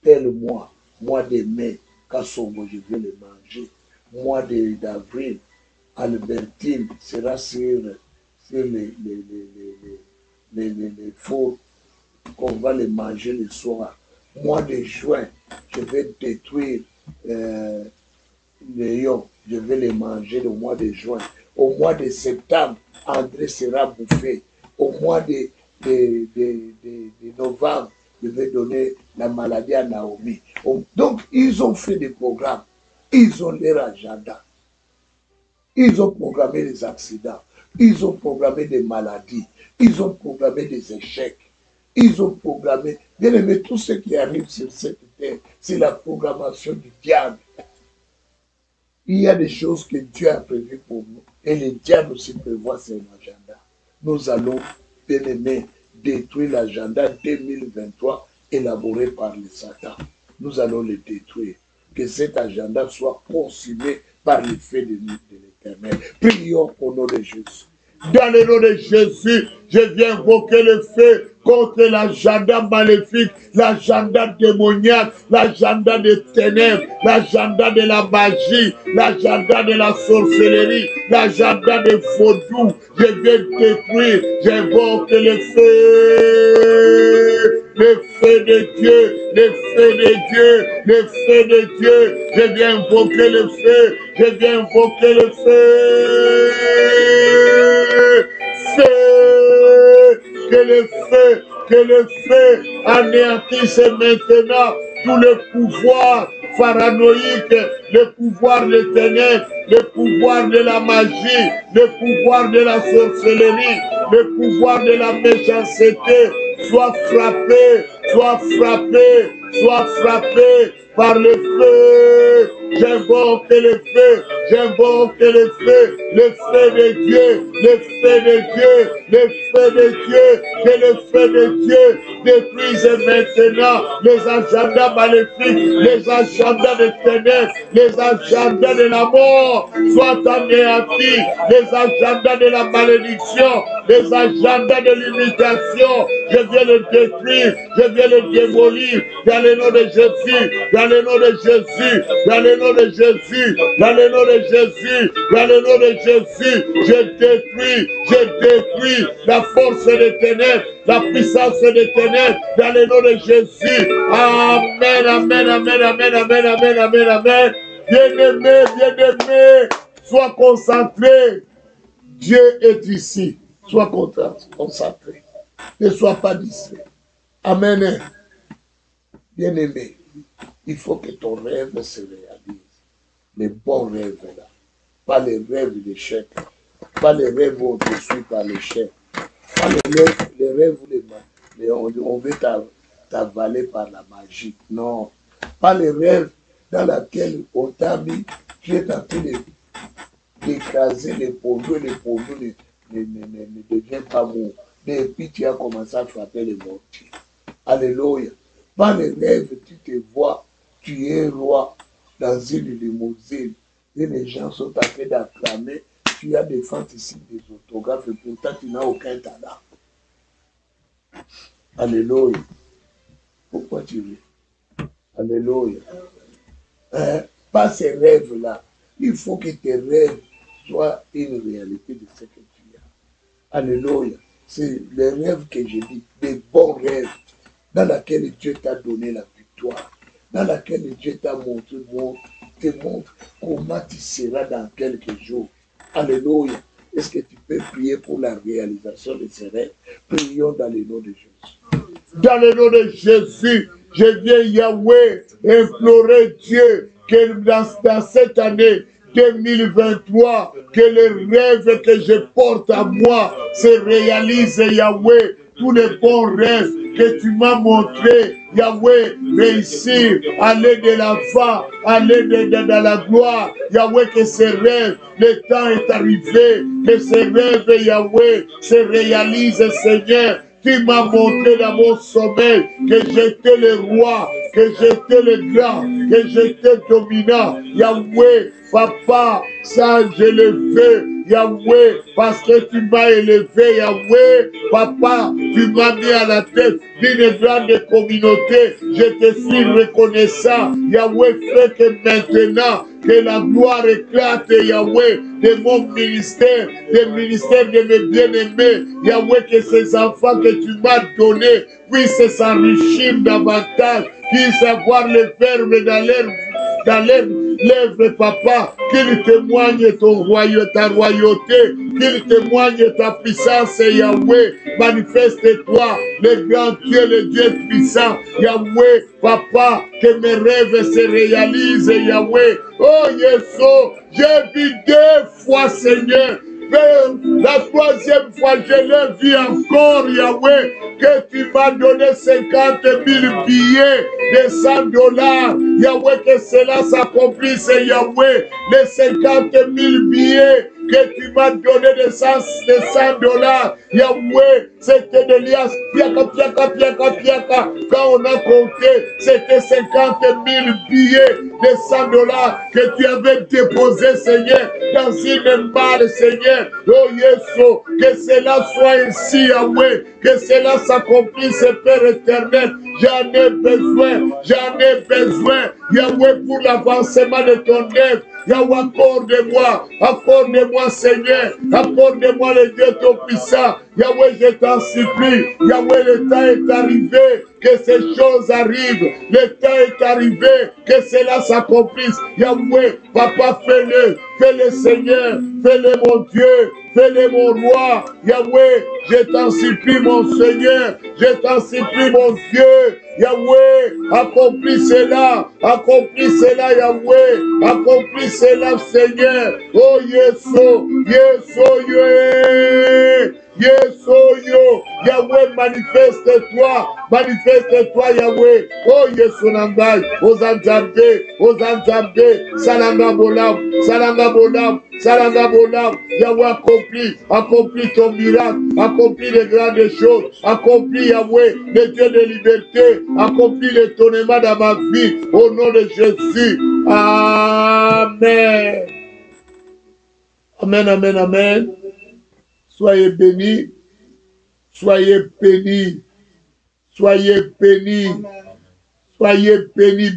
tel mois de mai, Kassongo, je vais le manger. Mois d'avril, Albertine sera sur les fours qu'on va les manger le soir. Mois de juin, je vais détruire les lions, je vais les manger le mois de juin. Au mois de septembre, André sera bouffé. Au mois de novembre, je vais donner la maladie à Naomi. Donc, ils ont fait des programmes. Ils ont leur agenda. Ils ont programmé les accidents. Ils ont programmé des maladies. Ils ont programmé des échecs. Ils ont programmé. Bien aimé, tout ce qui arrive sur cette terre, c'est la programmation du diable. Il y a des choses que Dieu a prévues pour nous. Et le diable aussi prévoit son agenda. Nous allons, bien aimé, détruire l'agenda 2023 élaboré par le Satan. Nous allons le détruire. Que cet agenda soit consumé par l'effet de l'Éternel. Prions au nom de Jésus. Dans le nom de Jésus, je viens invoquer le feu contre l'agenda maléfique, l'agenda démoniaque, l'agenda des ténèbres, l'agenda de la magie, l'agenda de la sorcellerie, l'agenda des vaudous. Je viens détruire, j'invoque le feu de Dieu, le feu de Dieu, le feu de Dieu. Je viens invoquer le feu, je viens invoquer le feu. Que le feu anéantisse maintenant tout le pouvoir paranoïque, le pouvoir des ténèbres, le pouvoir de la magie, le pouvoir de la sorcellerie, le pouvoir de la méchanceté. Soit frappé, soit frappé, soit frappé par le feu. J'invoque le feu, j'invoque le feu de Dieu, le feu de Dieu, le feu de Dieu, que le feu de Dieu détruise maintenant les agendas maléfiques, les agendas de ténèbres, les agendas de la mort, soient anéantis, les agendas de la malédiction, les agendas de l'imitation. Je viens le détruire, je viens le démolir dans le nom de Jésus, dans le nom de Jésus, dans le nom de Jésus, dans le nom de Jésus, dans le nom de Jésus. Je détruis la force des ténèbres, la puissance des ténèbres dans le nom de Jésus. Amen, amen, amen, amen, amen, amen, amen, amen. Bien-aimé, bien-aimé, sois concentré. Dieu est ici. Sois concentré. Ne sois pas distrait. Amen. Bien-aimé, il faut que ton rêve se réalise. Les bons rêves là. Pas les rêves d'échec. Pas les rêves où on te suit par l'échec. Pas les rêves où on veut t'avaler par la magie. Non. Pas les rêves dans lesquels on t'a mis, tu es en train d'écraser les pondos ne devient pas mou. Et puis tu as commencé à frapper les mortiers. Alléluia. Par les rêves, tu te vois, tu es roi dans une limousine. Et les gens sont en train d'acclamer. Tu as des fantaisies, des autographes, et pourtant tu n'as aucun talent. Alléluia. Pourquoi tu ris? Alléluia. Pas ces rêves-là. Il faut que tes rêves soient une réalité de ce que tu as. Alléluia. C'est les rêves que je dis, des bons rêves, dans lesquels Dieu t'a donné la victoire, dans lesquels Dieu t'a montré, te montre comment tu seras dans quelques jours. Alléluia. Est-ce que tu peux prier pour la réalisation de ces rêves? Prions dans le nom de Jésus. Dans le nom de Jésus, je viens, Yahweh, implorer Dieu que dans cette année 2023, que les rêves que je porte à moi se réalisent, Yahweh. Tous les bons rêves que tu m'as montrés, Yahweh, réussir, aller de l'avant, aller dans la gloire. Yahweh, que ces rêves, le temps est arrivé, que ces rêves, Yahweh, se réalisent, Seigneur. Tu m'as montré dans mon sommeil que j'étais le roi, que j'étais le grand, que j'étais dominant. Yahweh, Papa, ça je le veux. Yahweh, parce que tu m'as élevé, Yahweh, Papa, tu m'as mis à la tête d'une grande communauté. Je te suis reconnaissant. Yahweh, fais que maintenant, que la gloire éclate, Yahweh, de mon ministère, des ministères de mes bien-aimés. Yahweh, que ces enfants que tu m'as donnés puissent s'enrichir davantage, puissent avoir le verbe dans leurs lèvres, Papa, qu'il témoigne ta royauté, qu'il témoigne ta puissance, Yahweh. Manifeste-toi, le grand Dieu, le Dieu puissant, Yahweh, Papa, que mes rêves se réalisent, Yahweh. Oh, Yesu, j'ai vu 2 fois, Seigneur. La 3e fois, je l'ai vu encore, Yahweh, que tu m'as donné 50 000 billets de $100. Yahweh, que cela s'accomplisse, Yahweh, les 50 000 billets que tu m'as donné de $100. Yahweh, c'était de liasses. Piaka. Quand on a compté, c'était 50 000 billets de $100 que tu avais déposé, Seigneur, dans une malle, Seigneur. Oh Yesu, que cela soit ainsi, Yahweh, que cela s'accomplisse, Père éternel. J'en ai besoin, Yahweh, pour l'avancement de ton œuvre. Yahweh, accorde-moi, Seigneur, accorde-moi le Dieu Tout-Puissant. Yahweh, je t'en supplie. Yahweh, le temps est arrivé que ces choses arrivent. Le temps est arrivé que cela s'accomplisse. Yahweh, Papa, fais-le, Seigneur, fais-le, mon Dieu, fais-le, mon roi. Yahweh, je t'en supplie, mon Seigneur, je t'en supplie, mon Dieu. Yahweh, accomplis cela, Yahweh, accomplis cela, Seigneur. Oh, Yahweh, manifeste-toi, Yahweh. Oh, Yesu Nangai, Ozanjambe, Salanga Bonam, Yahweh, accomplis ton miracle, accomplis les grandes choses, accomplis, Yahweh, le Dieu de liberté, accomplis l'étonnement dans ma vie, au nom de Jésus. Amen. Amen. Soyez bénis,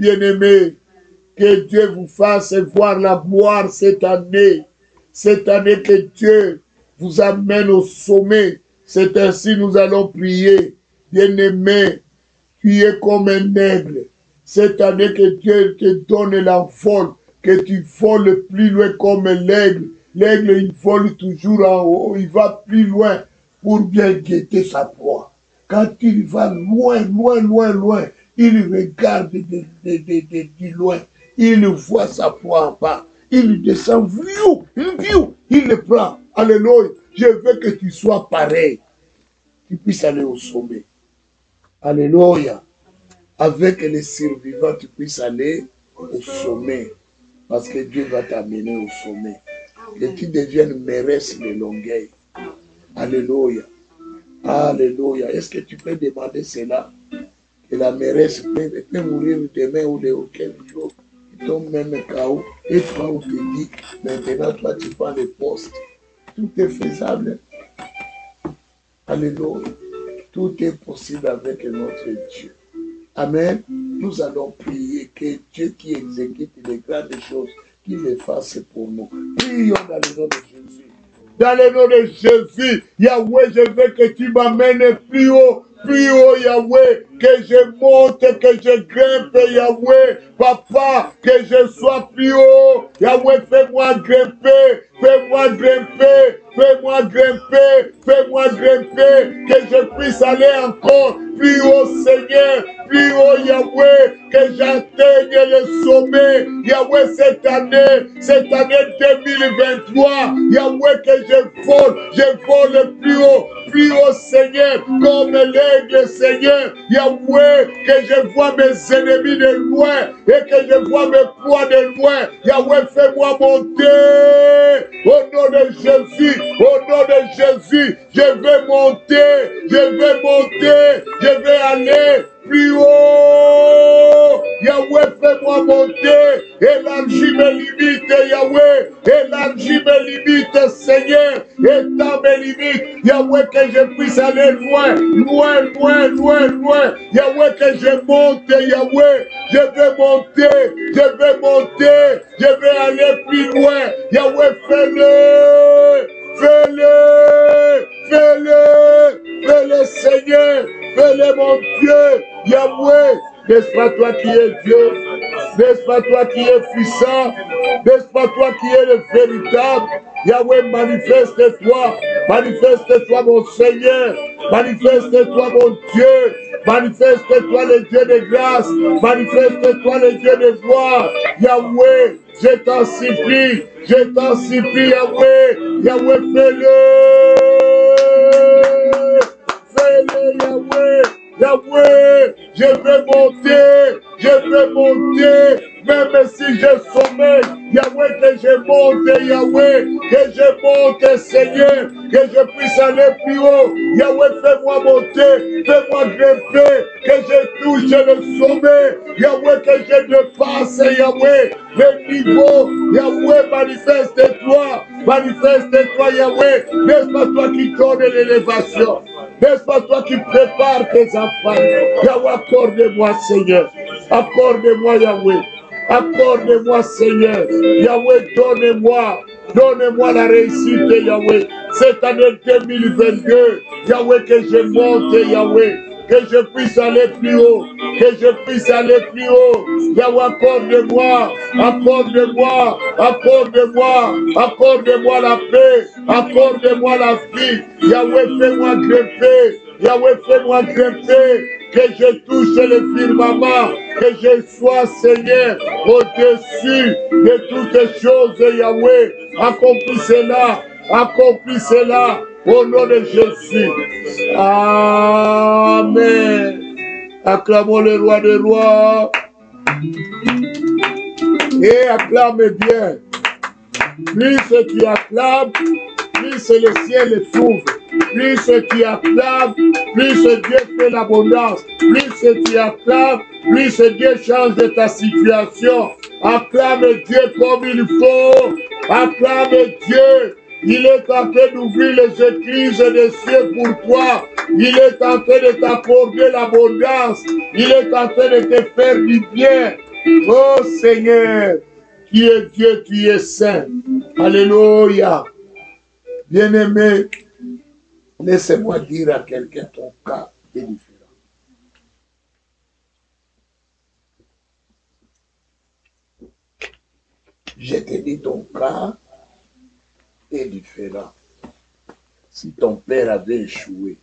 bien-aimés. Que Dieu vous fasse voir la gloire cette année que Dieu vous amène au sommet. C'est ainsi nous allons prier. Bien-aimé, tu es comme un aigle. Cette année que Dieu te donne l'envol, que tu voles plus loin comme l'aigle. L'aigle, il vole toujours en haut, il va plus loin pour bien guetter sa proie. Quand il va loin, il regarde de loin, il voit sa proie en bas, il descend, il le prend. Alléluia, je veux que tu sois pareil, tu puisses aller au sommet. Alléluia, avec les survivants, tu puisses aller au sommet, parce que Dieu va t'amener au sommet. Que tu deviennes mairesse de Longueuil. Alléluia. Alléluia. Est-ce que tu peux demander cela? Que la mairesse peut mourir demain ou de quel jour. Il tombe même KO. Et toi, on te dit, maintenant, toi, tu prends le poste. Tout est faisable. Alléluia. Tout est possible avec notre Dieu. Amen. Nous allons prier que Dieu qui exécute les grandes choses, qu'il les fasse pour nous. Prions dans le nom de Jésus. Dans le nom de Jésus, Yahweh, je veux que tu m'amènes plus haut, Yahweh, que je monte, que je grimpe, Yahweh, Papa, que je sois plus haut, Yahweh, fais-moi grimper, fais-moi grimper, fais-moi grimper, fais-moi grimper, que je puisse aller encore plus haut, Seigneur, plus haut, Yahweh, que j'atteigne le sommet, Yahweh, cette année 2023, Yahweh, que je vole plus haut, Seigneur, comme l'aigle, Seigneur, Yahweh, que je vois mes ennemis de loin et que je vois mes poids de loin, Yahweh, fais-moi monter, au nom de Jésus, je vais monter, je vais aller plus haut, Yahweh, fais-moi monter, élargis mes limites, Yahweh, élargis mes limites, Seigneur, étends mes limites, Yahweh, que je puisse aller loin, Yahweh, que je monte, Yahweh, je vais monter, je vais aller plus loin, Yahweh, fais-le, Seigneur, fais-le, mon Dieu, Yahweh, n'est-ce pas toi qui es Dieu, n'est-ce pas toi qui es puissant, n'est-ce pas toi qui es le véritable, Yahweh, manifeste-toi, mon Seigneur, manifeste-toi, mon Dieu, manifeste-toi le Dieu de grâce, manifeste-toi le Dieu de gloire, Yahweh, je t'en supplie, Yahweh, fais-le, Yahweh, je vais monter, même si je sommeille, Yahweh, que je monte, Seigneur, que je puisse aller plus haut, Yahweh, fais-moi monter, fais-moi grimper, que je touche le sommet, Yahweh, que je dépasse, Yahweh, le niveau, Yahweh, manifeste-toi, Yahweh, n'est-ce pas toi qui donne l'élévation? N'est-ce pas toi qui prépares tes enfants? Yahweh, accorde-moi, Seigneur. Accorde-moi, Yahweh. Accorde-moi, Seigneur. Yahweh, donne-moi la réussite, Yahweh. Cette année 2022, Yahweh, que je monte, Yahweh. Que je puisse aller plus haut. Yahweh, accorde-moi la paix. Accorde-moi la vie. Yahweh, fais-moi grimper. Que je touche le firmament. Que je sois, Seigneur, au-dessus de toutes choses, Yahweh. Accomplis cela. Au nom de Jésus. Amen. Acclamons le roi des rois. Et acclame bien. Plus tu acclames, plus le ciel s'ouvre. Plus tu acclames, plus Dieu fait l'abondance. Plus tu acclames, plus Dieu change de ta situation. Acclame Dieu comme il faut. Acclame Dieu. Il est en train d'ouvrir les écluses des cieux pour toi. Il est en train de t'accorder l'abondance. Il est en train de te faire du bien. Oh Seigneur, qui est Dieu, tu es saint. Alléluia. Bien-aimé, laissez-moi dire à quelqu'un ton cas est différent. Je te dis ton cas est différent. Si ton père avait échoué,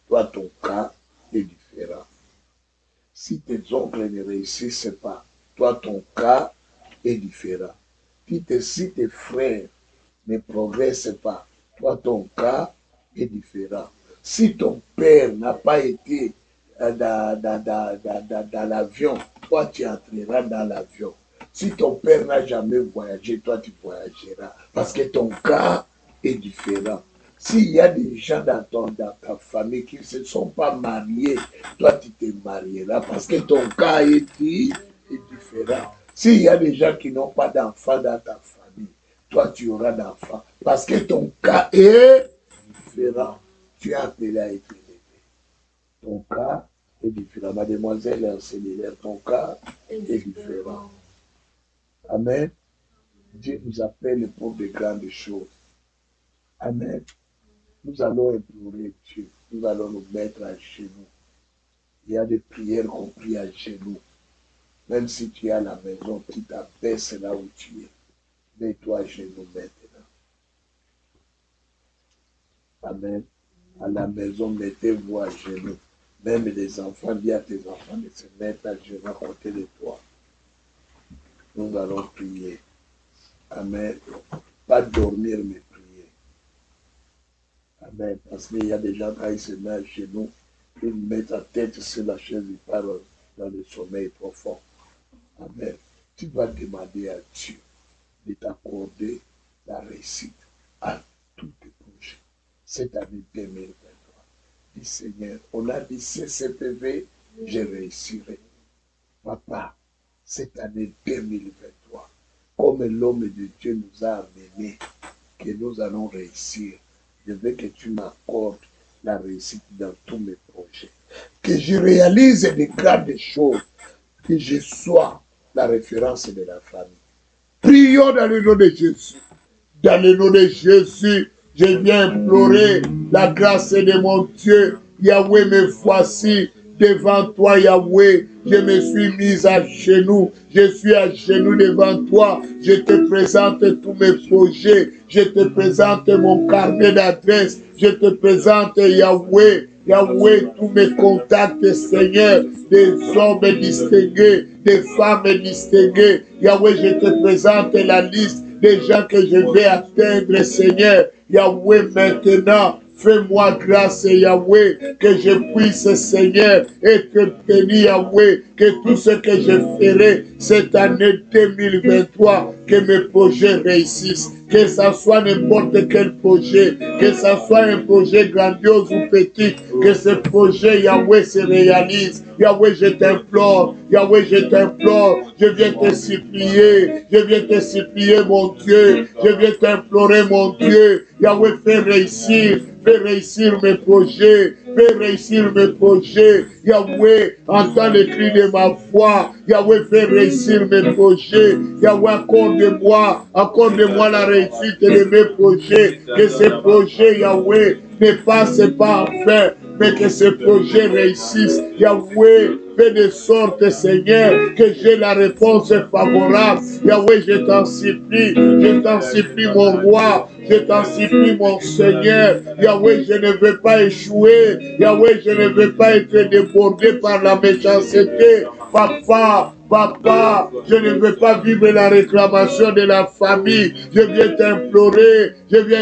toi ton cas est différent. Si tes oncles ne réussissent pas, toi ton cas est différent. Si tes frères ne progressent pas, toi ton cas est différent. Si ton père n'a pas été dans l'avion, toi tu entreras dans l'avion. Si ton père n'a jamais voyagé, toi tu voyageras. Parce que ton cas est différent. S'il y a des gens dans ta famille qui ne se sont pas mariés, toi tu te marieras parce que ton cas est différent. S'il y a des gens qui n'ont pas d'enfants dans ta famille, toi tu auras d'enfants parce que ton cas est différent. Tu es appelé à être élevé. Ton cas est différent. Mademoiselle enseignante, ton cas est différent. Amen. Dieu nous appelle pour de grandes choses. Amen. Nous allons implorer Dieu. Nous allons nous mettre à genoux. Il y a des prières qu'on prie à genoux. Même si tu es à la maison, tu t'abaisses là où tu es. Mets-toi à genoux maintenant. Amen. À la maison, mettez-vous à genoux. Même les enfants, dis à tes enfants de se mettre à genoux à côté de toi. Nous allons prier. Amen. Pas dormir, mais prier. Amen. Parce qu'il y a des gens, quand ils se mettent à genoux, ils mettent la tête sur la chaise, ils parlent dans le sommeil profond. Amen. Tu vas demander à Dieu de t'accorder la réussite à tous tes projets. Cette année 2023. Dis Seigneur, on a dit CCPV, je réussirai. Papa, cette année 2023, comme l'homme de Dieu nous a amenés, que nous allons réussir, je veux que tu m'accordes la réussite dans tous mes projets. Que je réalise des grandes choses, que je sois la référence de la famille. Prions dans le nom de Jésus. Dans le nom de Jésus, je viens implorer la grâce de mon Dieu. Yahweh, me voici devant toi, Yahweh. Je me suis mise à genoux. Je suis à genoux devant toi. Je te présente tous mes projets. Je te présente mon carnet d'adresse. Je te présente, Yahweh. Yahweh, tous mes contacts, Seigneur, des hommes distingués, des femmes distinguées. Yahweh, je te présente la liste des gens que je vais atteindre, Seigneur. Yahweh, maintenant, fais-moi grâce, Yahweh, que je puisse, Seigneur, être béni, Yahweh, que tout ce que je ferai cette année 2023, que mes projets réussissent. Que ça soit n'importe quel projet, que ça soit un projet grandiose ou petit, que ce projet, Yahweh, se réalise. Yahweh, je t'implore, Yahweh, je t'implore, je viens te supplier, mon Dieu, je viens t'implorer, mon Dieu. Yahweh, fais réussir mes projets, fais réussir mes projets. Yahweh, entends le cri de ma foi. Yahweh, fais réussir mes projets. Yahweh, accorde-moi la réussite de mes projets. Que ces projets, Yahweh, ne passent pas enfin, mais que ces projets réussissent. Yahweh, fais de sorte, Seigneur, que j'ai la réponse favorable. Yahweh, je t'en supplie, mon roi. Je t'en supplie, mon Seigneur. Yahweh, je ne veux pas échouer. Yahweh, je ne veux pas être débordé par la méchanceté. Papa, je ne veux pas vivre la réclamation de la famille. Je viens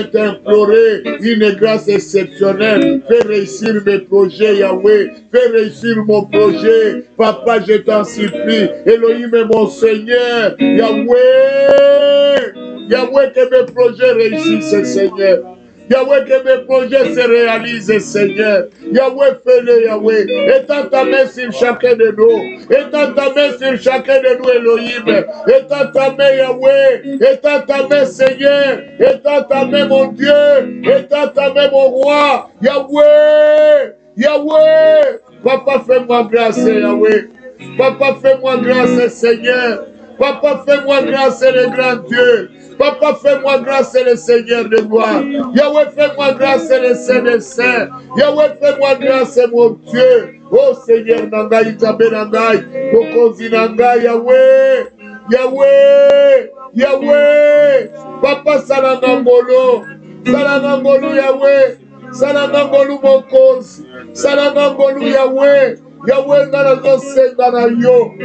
t'implorer une grâce exceptionnelle. Fais réussir mes projets, Yahweh. Fais réussir mon projet. Papa, je t'en supplie. Elohim, mon Seigneur. Yahweh, que mes projets réussissent, Seigneur. Yahweh, que mes projets se réalisent, Seigneur. Yahweh, fais-le, Yahweh. Étends ta main sur chacun de nous. Étends ta main sur chacun de nous, Elohim. Étends ta main, Yahweh. Étends ta main, Seigneur. Étends ta main, mon Dieu. Étends ta main, mon roi. Yahweh. Papa, fais-moi grâce, Yahweh. Papa, fais-moi grâce, Seigneur. Papa, fais-moi grâce, le grand Dieu. Papa, fais-moi grâce, le Seigneur de gloire. Yahweh, fais-moi grâce, le Saint des Saints. Yahweh, fais-moi grâce, mon Dieu. Oh Seigneur, Nangai, Isabel Nangai, Mokonzi Nangai, Yahweh. Papa, Salangangolo, Yahweh. Salangangolu, Mokonzi. Salangangolu, Yahweh. Yahweh, nazosenga na yo,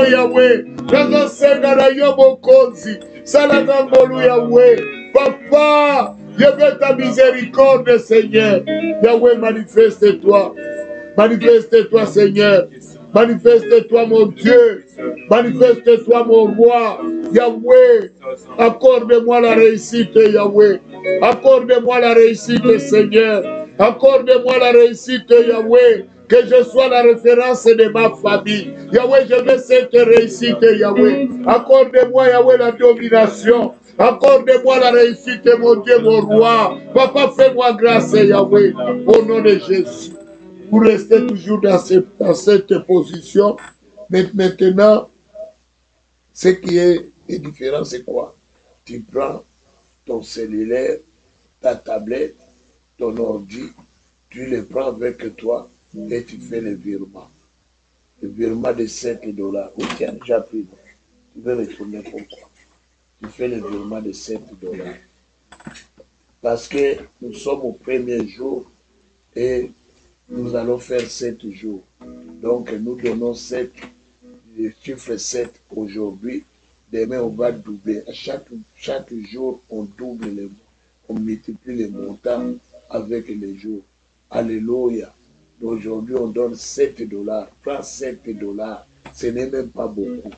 Yahweh, nazosenga na yo, Mokonzi, Salangangolu, Yahweh, Papa, je veux ta miséricorde, Seigneur. Yahweh, manifeste-toi, Seigneur. Manifeste-toi, mon Dieu. Manifeste-toi, mon roi. Yahweh, accorde-moi la réussite, Yahweh. Accorde-moi la réussite, Seigneur. Accorde-moi la réussite, Yahweh. Que je sois la référence de ma famille. Yahweh, je veux cette réussite, Yahweh. Accorde-moi, Yahweh, la domination. Accorde-moi la réussite, mon Dieu, mon roi. Papa, fais-moi grâce, Yahweh. Au nom de Jésus. Vous restez toujours dans cette position. Mais maintenant, ce qui est différent, c'est quoi? Tu prends ton cellulaire, ta tablette, ton ordi, tu les prends avec toi et tu fais le virement. Le virement de 7 $. Ou tu as déjà pris. Tu veux retourner pourquoi? Tu fais le virement de 7 $. Parce que nous sommes au premier jour et nous allons faire 7 jours. Donc nous donnons 7, le chiffre 7 aujourd'hui. Demain on va doubler. À chaque jour on double, on multiplie les montants avec les jours. Alléluia. Aujourd'hui on donne 7 $. Prends 7 $. Ce n'est même pas beaucoup.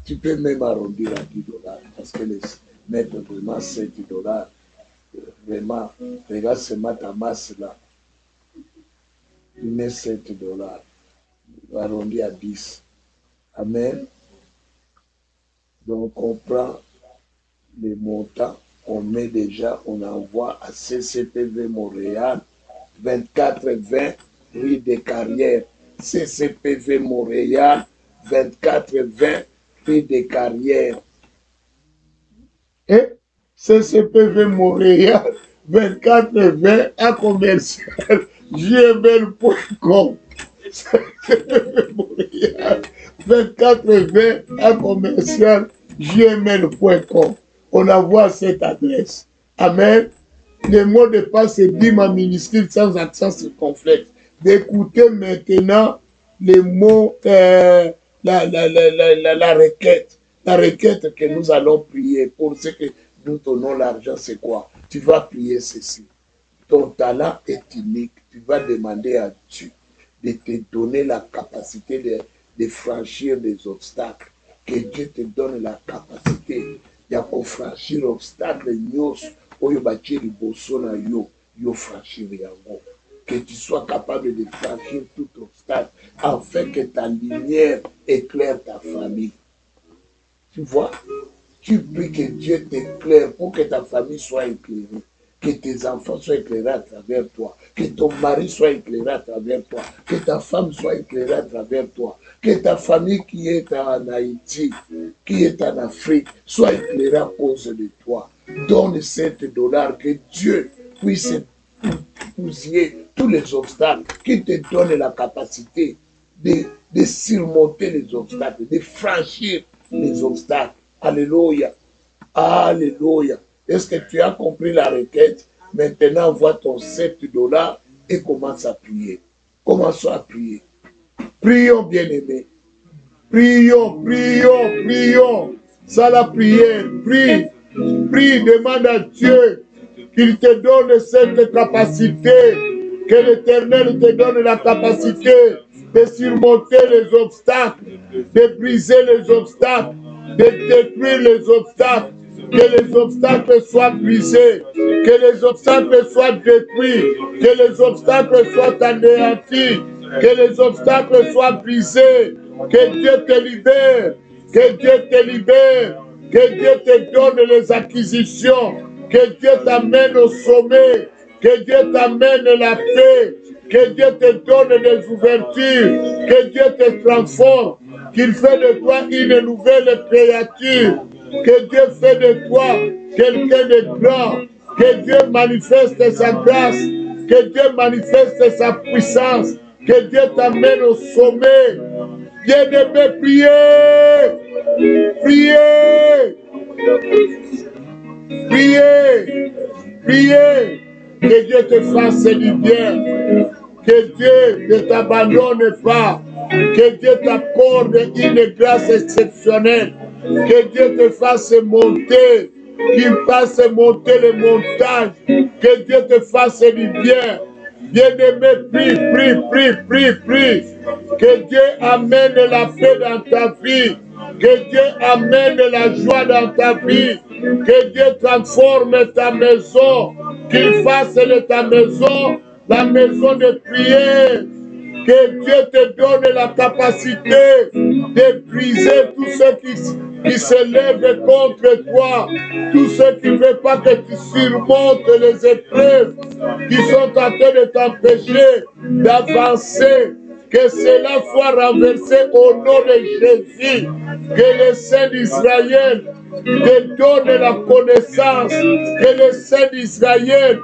Tu peux même arrondir à 10 $. Parce que les mettre vraiment 7 $. Vraiment, regarde seulement ta masse là. Tu mets 7 $. Arrondi à 10. Amen. Donc on prend les montants, on met déjà, on envoie à CCPV Montréal, 2420 rue des Carrières. CCPV Montréal, 2420 rue des Carrières. Et CCPV Montréal, 2420 à commercial gmail.com. CCPV Montréal, 2420 à commercial gmail.com. On envoie cette adresse. Amen. Le mot de passe est Bima minuscule sans accent circonflexe. D'écouter maintenant les mots, la requête. La requête que nous allons prier pour ce que nous donnons l'argent, c'est quoi? Tu vas prier ceci. Ton talent est unique. Tu vas demander à Dieu de te donner la capacité de franchir des obstacles. Que Dieu te donne la capacité de franchir l'obstacle. Que tu sois capable de franchir tout obstacle afin que ta lumière éclaire ta famille. Tu vois, tu pries que Dieu t'éclaire pour que ta famille soit éclairée, que tes enfants soient éclairés à travers toi, que ton mari soit éclairé à travers toi, que ta femme soit éclairée à travers toi, que ta famille qui est en Haïti, qui est en Afrique, soit éclairée à cause de toi. Donne 7 $, que Dieu puisse bousiller tous les obstacles, qui te donne la capacité de surmonter les obstacles, de franchir les obstacles. Alléluia. Alléluia. Est-ce que tu as compris la requête? Maintenant, envoie ton 7 $ et commence à prier. Commençons à prier. Prions, bien-aimés. Prions, prions, prions. Ça la prière. Prie. Prie, demande à Dieu qu'il te donne cette capacité. Que l'Éternel te donne la capacité de surmonter les obstacles, de briser les obstacles, de détruire les obstacles, que les obstacles soient brisés, que les obstacles soient détruits, que les obstacles soient anéantis, que les obstacles soient brisés, que Dieu te libère, que Dieu te libère, que Dieu te donne les acquisitions, que Dieu t'amène au sommet, que Dieu t'amène la paix, que Dieu te donne des ouvertures, que Dieu te transforme, qu'il fait de toi une nouvelle créature, que Dieu fait de toi quelqu'un de grand, que Dieu manifeste sa grâce, que Dieu manifeste sa puissance, que Dieu t'amène au sommet. Bien-aimé, priez, priez, priez, priez, que Dieu te fasse du bien, que Dieu ne t'abandonne pas, que Dieu t'accorde une grâce exceptionnelle, que Dieu te fasse monter, qu'il fasse monter les montagnes, que Dieu te fasse du bien, Bien-aimé, prie. Que Dieu amène la paix dans ta vie. Que Dieu amène la joie dans ta vie. Que Dieu transforme ta maison. Qu'il fasse de ta maison la maison de prière. Que Dieu te donne la capacité de briser tous ceux qui se lèvent contre toi, tous ceux qui ne veulent pas que tu surmontes les épreuves qui sont en train de t'empêcher d'avancer. Que cela soit renversé au nom de Jésus. Que le Saint d'Israël te donne la connaissance. Que le Saint d'Israël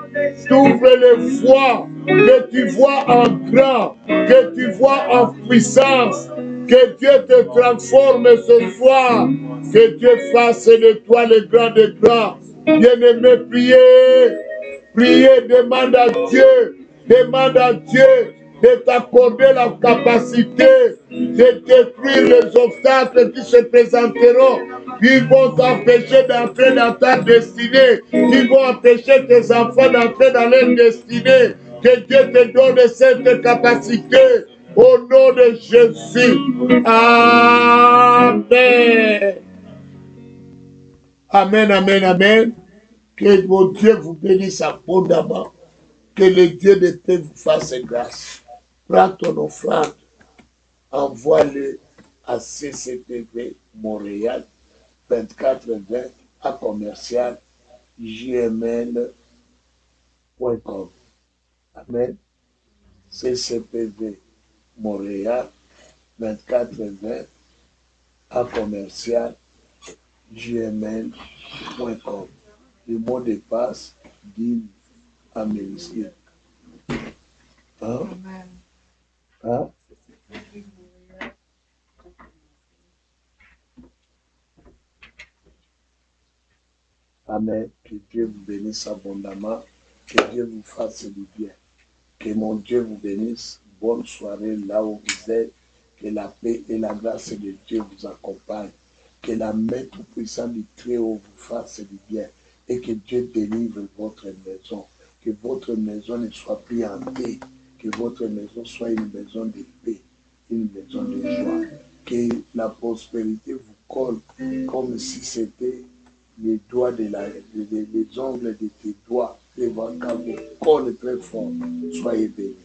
t'ouvre les voies. Que tu vois en grand. Que tu vois en puissance. Que Dieu te transforme ce soir. Que Dieu fasse de toi le grand des grands. Bien-aimé, priez, demande à Dieu de t'accorder la capacité de détruire les obstacles qui se présenteront, qui vont t'empêcher d'entrer dans ta destinée, qui vont empêcher tes enfants d'entrer dans leur destinée. Que Dieu te donne cette capacité au nom de Jésus. Amen. Amen. Que mon Dieu vous bénisse abondamment. Que le Dieu de paix vous fasse grâce. Prends ton offrande, envoie-le à CCTV Montréal 2420 à commercial gmail.com. Amen. CCTV Montréal 2420 à commercial gmail.com. Le mot de passe dit Amélie. Hein? Hein? Amen. Que Dieu vous bénisse abondamment. Que Dieu vous fasse du bien. Que mon Dieu vous bénisse. Bonne soirée là où vous êtes. Que la paix et la grâce de Dieu vous accompagnent. Que la main tout-puissante du Très-Haut vous fasse du bien. Et que Dieu délivre votre maison. Que votre maison ne soit plus hantée. Que votre maison soit une maison de paix, une maison de joie. Que la prospérité vous colle comme si c'était les doigts les ongles de tes doigts. Les vents vous collent très fort. Soyez bénis.